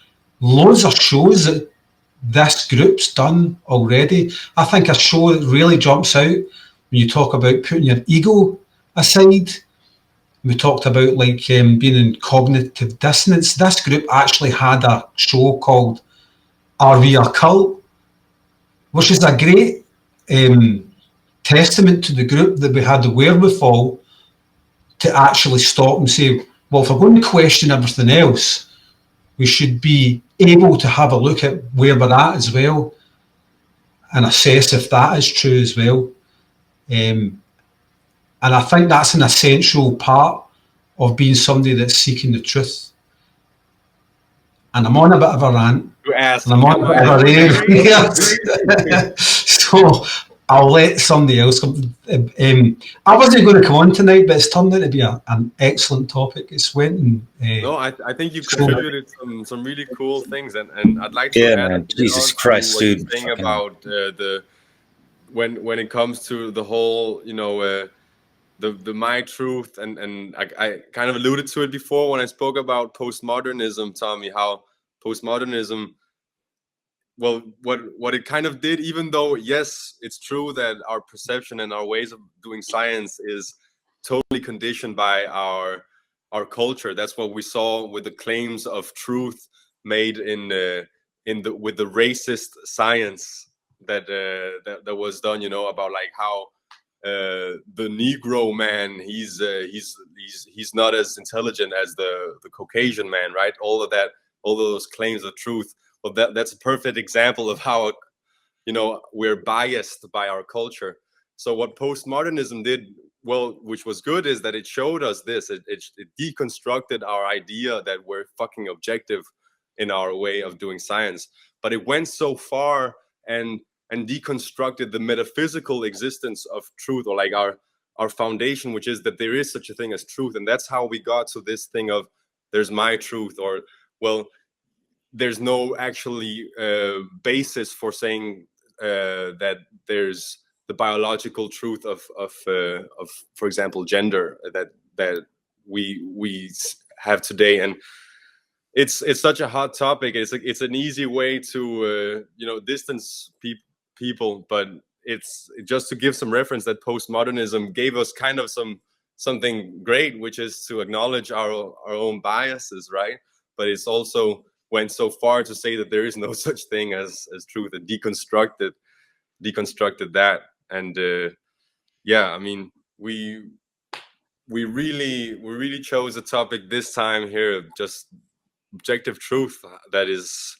loads of shows that this group's done already. I think a show that really jumps out when you talk about putting your ego aside. We talked about like being in cognitive dissonance. This group actually had a show called Are We a Cult?, which is a great testament to the group that we had the wherewithal to actually stop and say, well, if we're going to question everything else, we should be able to have a look at where we're at as well and assess if that is true as well. And I think that's an essential part of being somebody that's seeking the truth. And I'm on a bit of a rant, You asked. and I'm on a bit of a rant. So I'll let somebody else come. I wasn't going to come on tonight, but it's turned out to be an excellent topic. It's went and No, I think you So- contributed some really cool things, and I'd like to Yeah, add man. a bit Jesus on to Christ, what you're dude. saying Fucking- about the when it comes to the whole, you know, the my truth, and I kind of alluded to it before when I spoke about postmodernism, Tommy, how postmodernism, well, what it kind of did, even though yes, it's true that our perception and our ways of doing science is totally conditioned by our culture. That's what we saw with the claims of truth made in the with the racist science that that was done, you know, about like how the Negro man, he's not as intelligent as the Caucasian man, right? All of that, all of those claims of truth. Well, that's a perfect example of how, you know, we're biased by our culture. So what postmodernism did, well, which was good, is that it showed us this. It deconstructed our idea that we're fucking objective in our way of doing science. But it went so far and deconstructed the metaphysical existence of truth, or like our foundation, which is that there is such a thing as truth. And that's how we got to this thing of there's my truth, or, well, there's no actually basis for saying that there's the biological truth of for example, gender that we have today. And it's such a hot topic. It's an easy way to you know, distance people, but it's just to give some reference that postmodernism gave us kind of something great, which is to acknowledge our own biases, right? But it's also went so far to say that there is no such thing as truth, and deconstructed that. And yeah, I mean, we really chose a topic this time here, just objective truth. That is,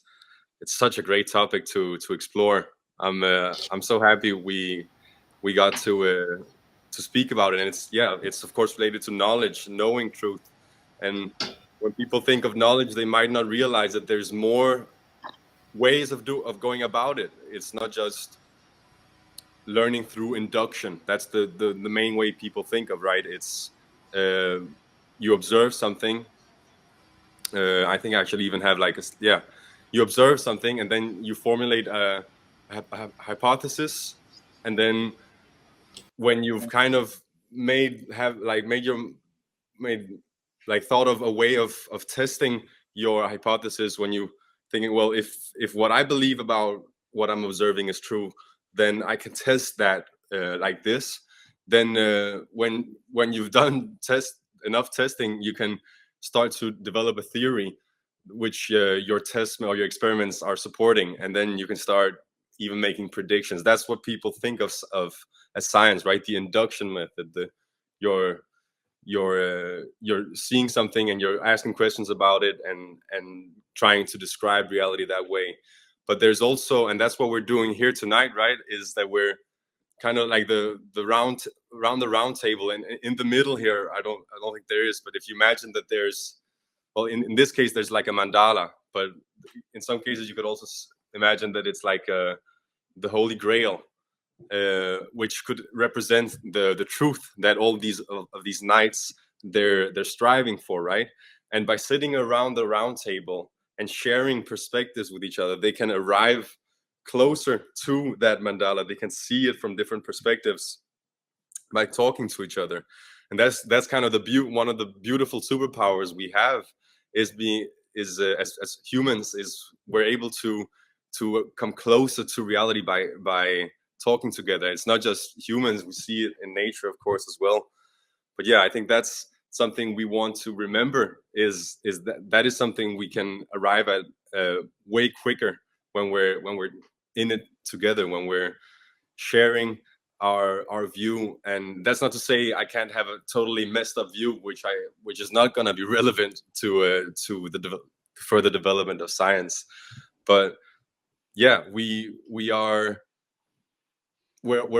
it's such a great topic to explore. I'm so happy we got to speak about it. And it's of course related to knowledge, knowing truth. And when people think of knowledge, they might not realize that there's more ways of going about it. It's not just learning through induction. That's the main way people think of, right? It's you observe something. I think I actually even have like you observe something, and then you formulate a hypothesis, and then when you've kind of made thought of a way of testing your hypothesis, when you thinking, well, if what I believe about what I'm observing is true, then I can test that like this. Then when you've done enough testing, you can start to develop a theory which your tests or your experiments are supporting, and then you can start even making predictions. That's what people think of as science, right? The induction method. You're seeing something and you're asking questions about it and trying to describe reality that way. But there's also, and that's what we're doing here tonight, right? Is that we're kind of like the round table, and in the middle here, I don't think there is, but if you imagine that there's, well, in this case, there's like a mandala, but in some cases you could also imagine that it's like the Holy Grail, which could represent the truth that all these knights they're striving for, right? And by sitting around the round table and sharing perspectives with each other, they can arrive closer to that mandala. They can see it from different perspectives by talking to each other. And that's kind of one of the beautiful superpowers we have as humans, is we're able to come closer to reality by talking together. It's not just humans, we see it in nature, of course, as well. But yeah, I think that's something we want to remember, is that is something we can arrive at way quicker when we're in it together, when we're sharing our view. And that's not to say I can't have a totally messed up view, which is not going to be relevant to the further development of science. But yeah, we're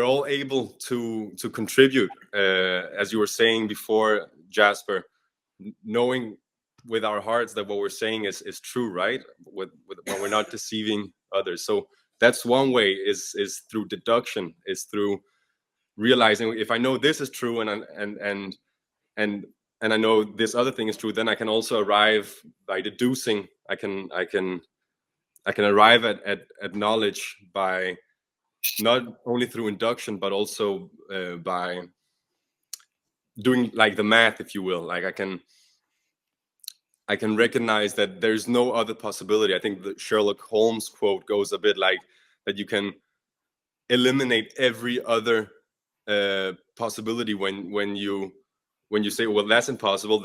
all able to contribute, as you were saying before, Jasper, knowing with our hearts that what we're saying is true, right? When we're not deceiving others. So that's one way, is through deduction, is through realizing, if I know this is true and I know this other thing is true, then I can also arrive by deducing. I can arrive at knowledge by not only through induction, but also by doing like the math, if you will. Like I can recognize that there's no other possibility. I think the Sherlock Holmes quote goes a bit like that: you can eliminate every other possibility when you say, well, that's impossible,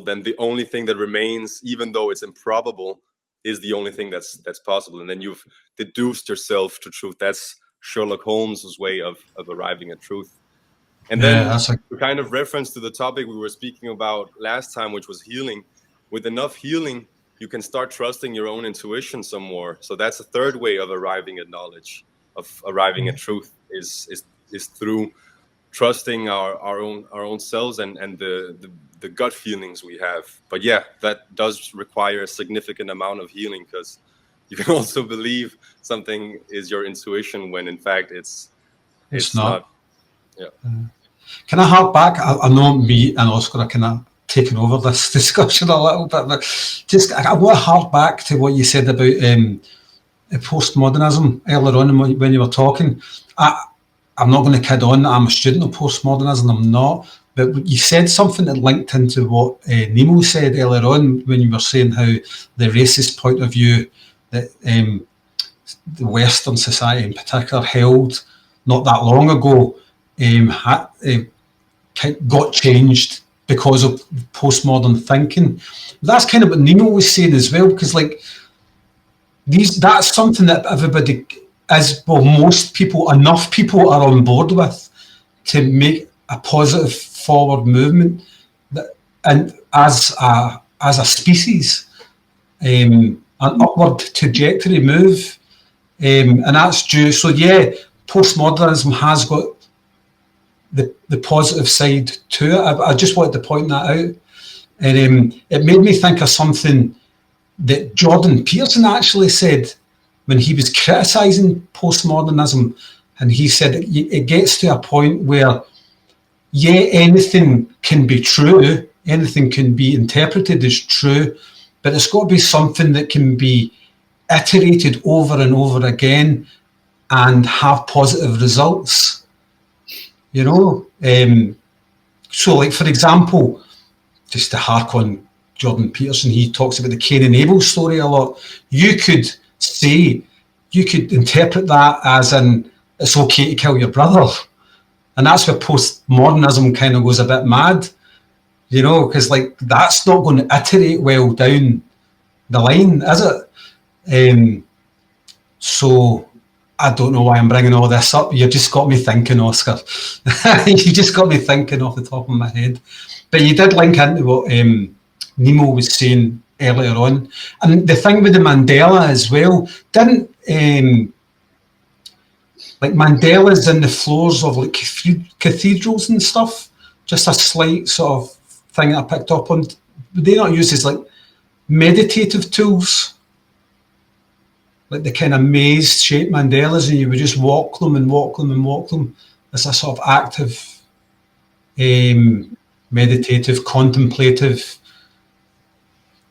then the only thing that remains, even though it's improbable, is the only thing that's possible, and then you've deduced yourself to truth. That's Sherlock Holmes's way of arriving at truth. And then that's a kind of reference to the topic we were speaking about last time, which was healing. With enough healing, you can start trusting your own intuition some more. So that's a third way of arriving at knowledge, of arriving at truth, is through trusting our own selves and the gut feelings we have. But yeah, that does require a significant amount of healing, because you can also believe something is your intuition when in fact it's not. Yeah. Can I hark back? I know me and Oscar are kind of taking over this discussion a little bit, but just I want to hark back to what you said about postmodernism earlier on when you were talking. I'm not going to kid on that I'm a student of postmodernism. I'm not. But you said something that linked into what Nemo said earlier on when you were saying how the racist point of view that the Western society in particular held not that long ago got changed because of postmodern thinking. That's kind of what Nemo was saying as well, because like that's something that everybody is, well, most people, enough people are on board with to make a positive forward movement, and as a species, an upward trajectory move, and that's due. So yeah, postmodernism has got the positive side to it. I just wanted to point that out, and it made me think of something that Jordan Peterson actually said when he was criticising postmodernism, and he said it gets to a point where, yeah, anything can be true, anything can be interpreted as true, but it's got to be something that can be iterated over and over again and have positive results. You know, so like for example, just to hark on Jordan Peterson, he talks about the Cain and Abel story a lot. You could interpret that as in it's okay to kill your brother, and that's where postmodernism kind of goes a bit mad, you know, because like that's not going to iterate well down the line, is it? So I don't know why I'm bringing all this up. You just got me thinking, Oscar. You just got me thinking off the top of my head. But you did link into what Nemo was saying earlier on. And the thing with the Mandela as well, didn't like Mandela's in the floors of like cathedrals and stuff, just a slight sort of thing I picked up on. They not use as like meditative tools, like the kind of maze-shaped Mandalas, and you would just walk them and walk them and walk them. It's a sort of active, meditative, contemplative,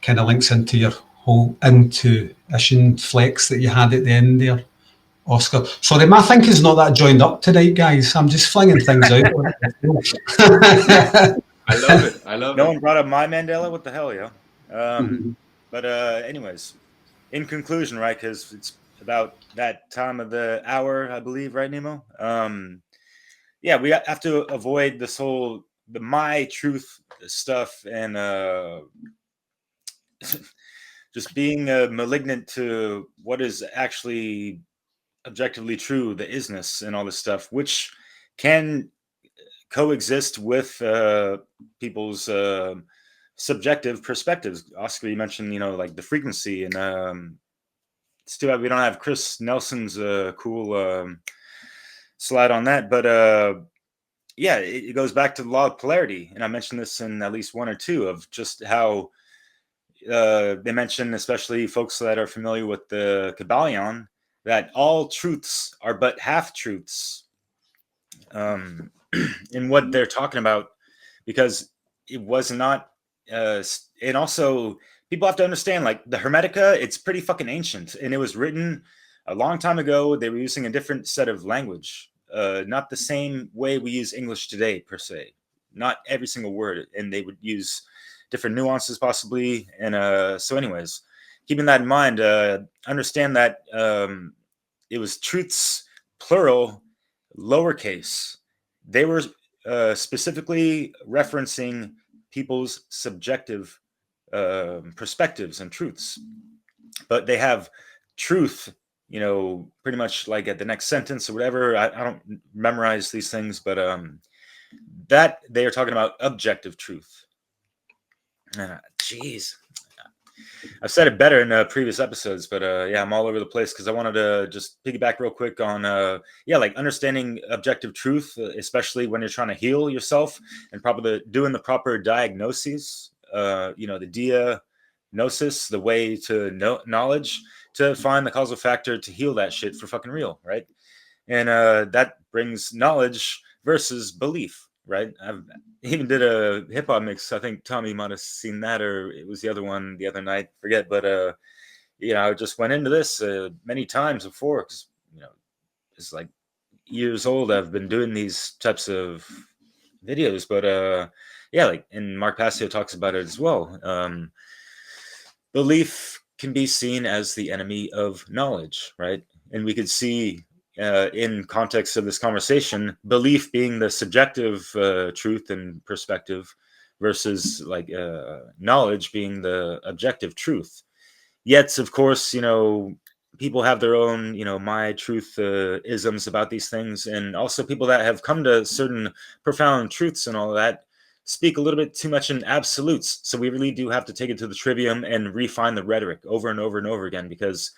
kind of links into your whole intuition flex that you had at the end there, Oscar. Sorry, my thinking's not that joined up tonight, guys. I'm just flinging things out. I love it. I love it. No one brought up my Mandela. What the hell, yo? But anyways, in conclusion, right, because it's about that time of the hour, I believe, right, Nemo? Yeah, we have to avoid this whole the my truth stuff and just being malignant to what is actually objectively true, the isness and all this stuff, which can coexist with people's subjective perspectives. Oscar, you mentioned, you know, like the frequency, and it's too bad we don't have Chris Nelson's cool slide on that. But yeah, it goes back to the law of polarity, and I mentioned this in at least one or two of just how they mention, especially folks that are familiar with the KYBALION, that all truths are but half truths in what they're talking about, because it was not. And also, people have to understand, like the Hermetica, it's pretty fucking ancient, and it was written a long time ago. They were using a different set of language, not the same way we use English today per se. Not every single word, and they would use different nuances possibly. And so, anyways, keeping that in mind, understand that it was truths plural, lowercase. They were specifically referencing people's subjective perspectives and truths, but they have truth, pretty much like at the next sentence or whatever. I don't memorize these things, but that they are talking about objective truth. Jeez. I've said it better in previous episodes, but yeah, I'm all over the place because I wanted to just piggyback real quick on like understanding objective truth, especially when you're trying to heal yourself and probably doing the proper diagnoses, the diagnosis, the way to know knowledge to find the causal factor to heal that shit for fucking real, right? And that brings knowledge versus belief, right? I've even did a hip hop mix. I think Tommy might have seen that, or it was the other one the other night. Forget, but I just went into this many times before because it's like years old. I've been doing these types of videos, but like, and Mark Passio talks about it as well. Belief can be seen as the enemy of knowledge, right? And we could see in context of this conversation, belief being the subjective truth and perspective versus like knowledge being the objective truth. Yet, of course, people have their own, my truth isms about these things. And also people that have come to certain profound truths and all that speak a little bit too much in absolutes. So we really do have to take it to the trivium and refine the rhetoric over and over and over again, because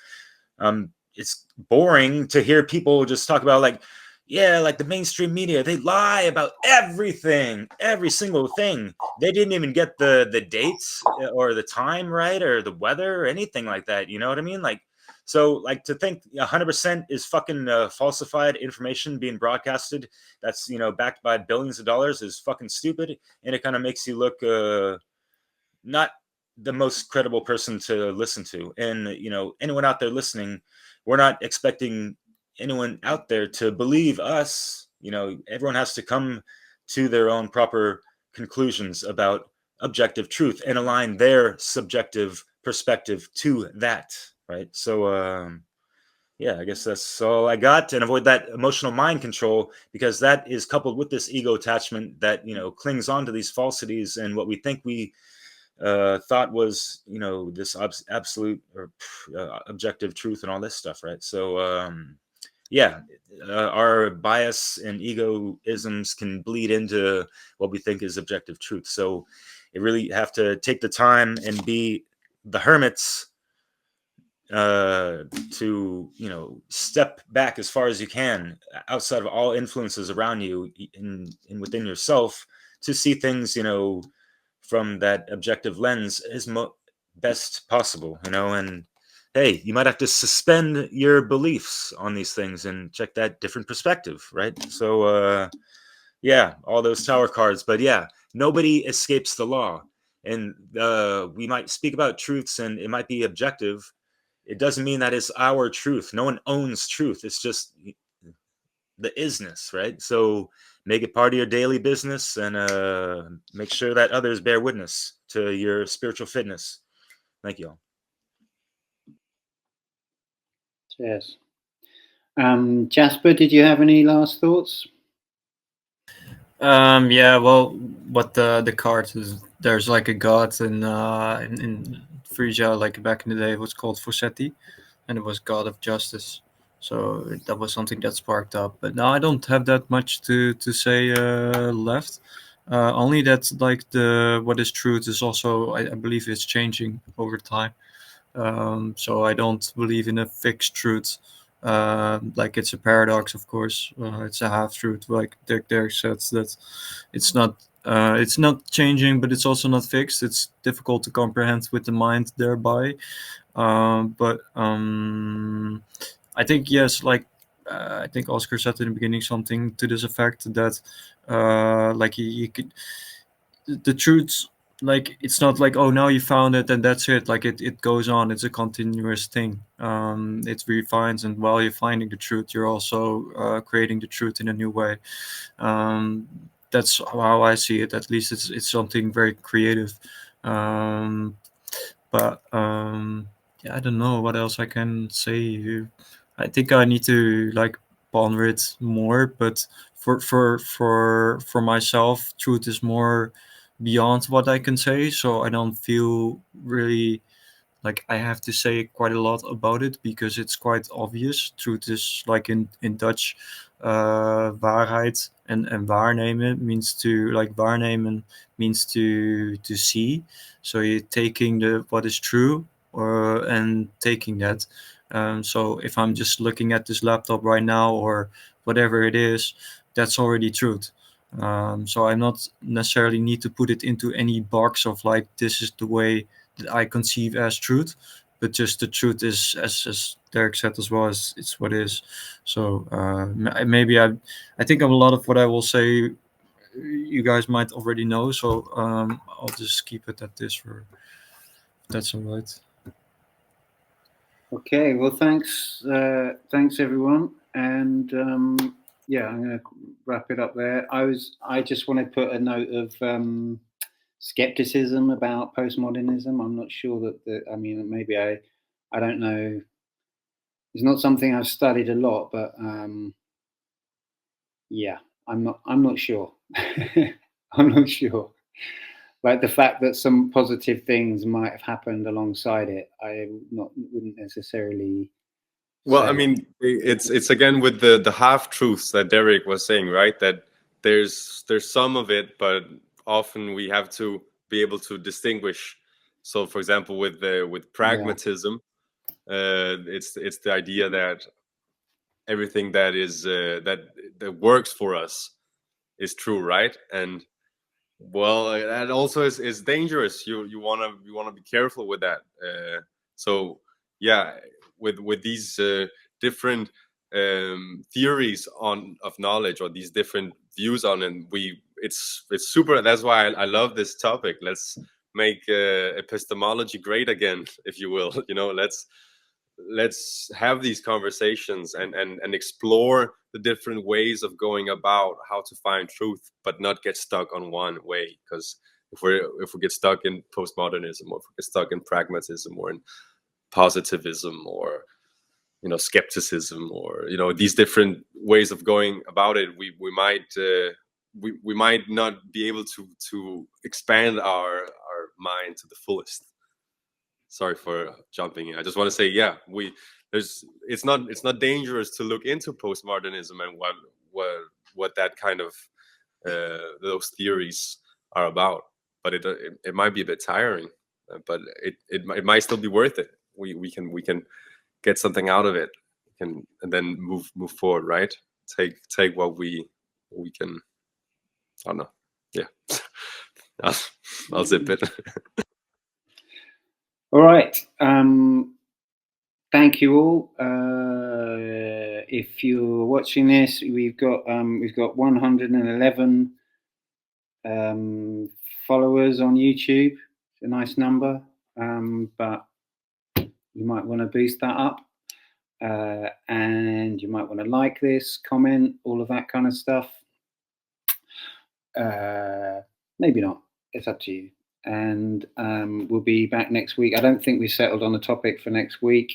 it's boring to hear people just talk about like the mainstream media, they lie about everything, every single thing. They didn't even get the dates or the time right, or the weather or anything like that. You know what I mean? Like, so like to think 100% is fucking falsified information being broadcasted that's backed by billions of dollars is fucking stupid, and it kind of makes you look not the most credible person to listen to. And anyone out there listening, we're not expecting anyone out there to believe us. Everyone has to come to their own proper conclusions about objective truth and align their subjective perspective to that, right? So I guess that's all I got. And avoid that emotional mind control, because that is coupled with this ego attachment that clings on to these falsities and what we think we thought was this absolute or objective truth and all this stuff, right? So our bias and egoisms can bleed into what we think is objective truth. So you really have to take the time and be the hermits to step back as far as you can outside of all influences around you and within yourself, to see things from that objective lens as best possible, and hey, you might have to suspend your beliefs on these things and check that different perspective, right? So all those tower cards, but nobody escapes the law. And we might speak about truths and it might be objective. It doesn't mean that it's our truth. No one owns truth. It's just the isness, right? So make it part of your daily business, and make sure that others bear witness to your spiritual fitness. Thank you all. Yes. Jasper, did you have any last thoughts? Well, what the card is, there's like a god in Frisia, like back in the day, it was called Fawcetti, and it was god of justice. So that was something that sparked up. But now I don't have that much to say left. Only that like what is truth is also, I believe it's changing over time. So I don't believe in a fixed truth. Like it's a paradox, of course. It's a half truth, like Derek says, that it's not changing, but it's also not fixed. It's difficult to comprehend with the mind thereby. But I think, yes, like I think Oscar said in the beginning something to this effect, that like you could, the truth, like it's not like, oh, now you found it and that's it. Like it goes on. It's a continuous thing. It refines, and while you're finding the truth, you're also creating the truth in a new way. That's how I see it. At least it's something very creative. But yeah, I don't know what else I can say. I think I need to like ponder it more. But for myself, truth is more beyond what I can say. So I don't feel really like I have to say quite a lot about it, because it's quite obvious. Truth is, like in Dutch, waarheid, and waarnemen means to, like, waarnemen means to see. So you're taking what is true, and taking that. So if I'm just looking at this laptop right now, or whatever it is, that's already truth. So I not necessarily need to put it into any box of like, this is the way that I conceive as truth, but just the truth is, as Derek said as well, as it's what is. So maybe I think of a lot of what I will say you guys might already know. So I'll just keep it at this, for that's all right. Okay, well, thanks everyone, and yeah, I'm going to wrap it up there. I just want to put a note of skepticism about postmodernism. I'm not sure that I mean, maybe I don't know. It's not something I've studied a lot, but yeah, I'm not sure. I'm not sure. Like the fact that some positive things might have happened alongside it, I wouldn't necessarily. Well, I mean, it's again with the half truths that Derek was saying, right? That there's some of it, but often we have to be able to distinguish. So, for example, with pragmatism, it's the idea that everything that is that works for us is true, right? And well, that also is dangerous. You wanna be careful with that. So yeah, with these different theories of knowledge, or these different views on it, it's super. That's why I love this topic. Let's make epistemology great again, if you will. You know, let's have these conversations and explore the different ways of going about how to find truth, but not get stuck on one way. Because if we get stuck in postmodernism, or if we get stuck in pragmatism, or in positivism, or skepticism, or these different ways of going about it, we might not be able to expand our mind to the fullest. Sorry for jumping in. I just want to say, yeah, it's not dangerous to look into postmodernism and what that kind of those theories are about. But it might be a bit tiring, but it might still be worth it. We can get something out of it, and then move forward, right? Take what we can. I don't know. Yeah, I'll zip it. All right. Thank you all. If you're watching this, we've got 111 followers on YouTube. It's a nice number, but you might want to boost that up, and you might want to like this, comment, all of that kind of stuff. Maybe not. It's up to you. And we'll be back next week. I don't think we settled on a topic for next week,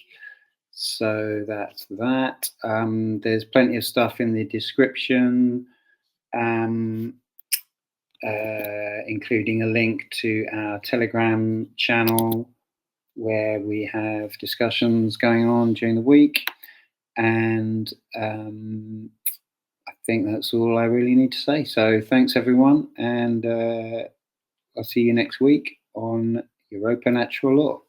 so that's that. There's plenty of stuff in the description, including a link to our Telegram channel where we have discussions going on during the week. And I think that's all I really need to say. So thanks everyone, and I'll see you next week on Europa Natural Law.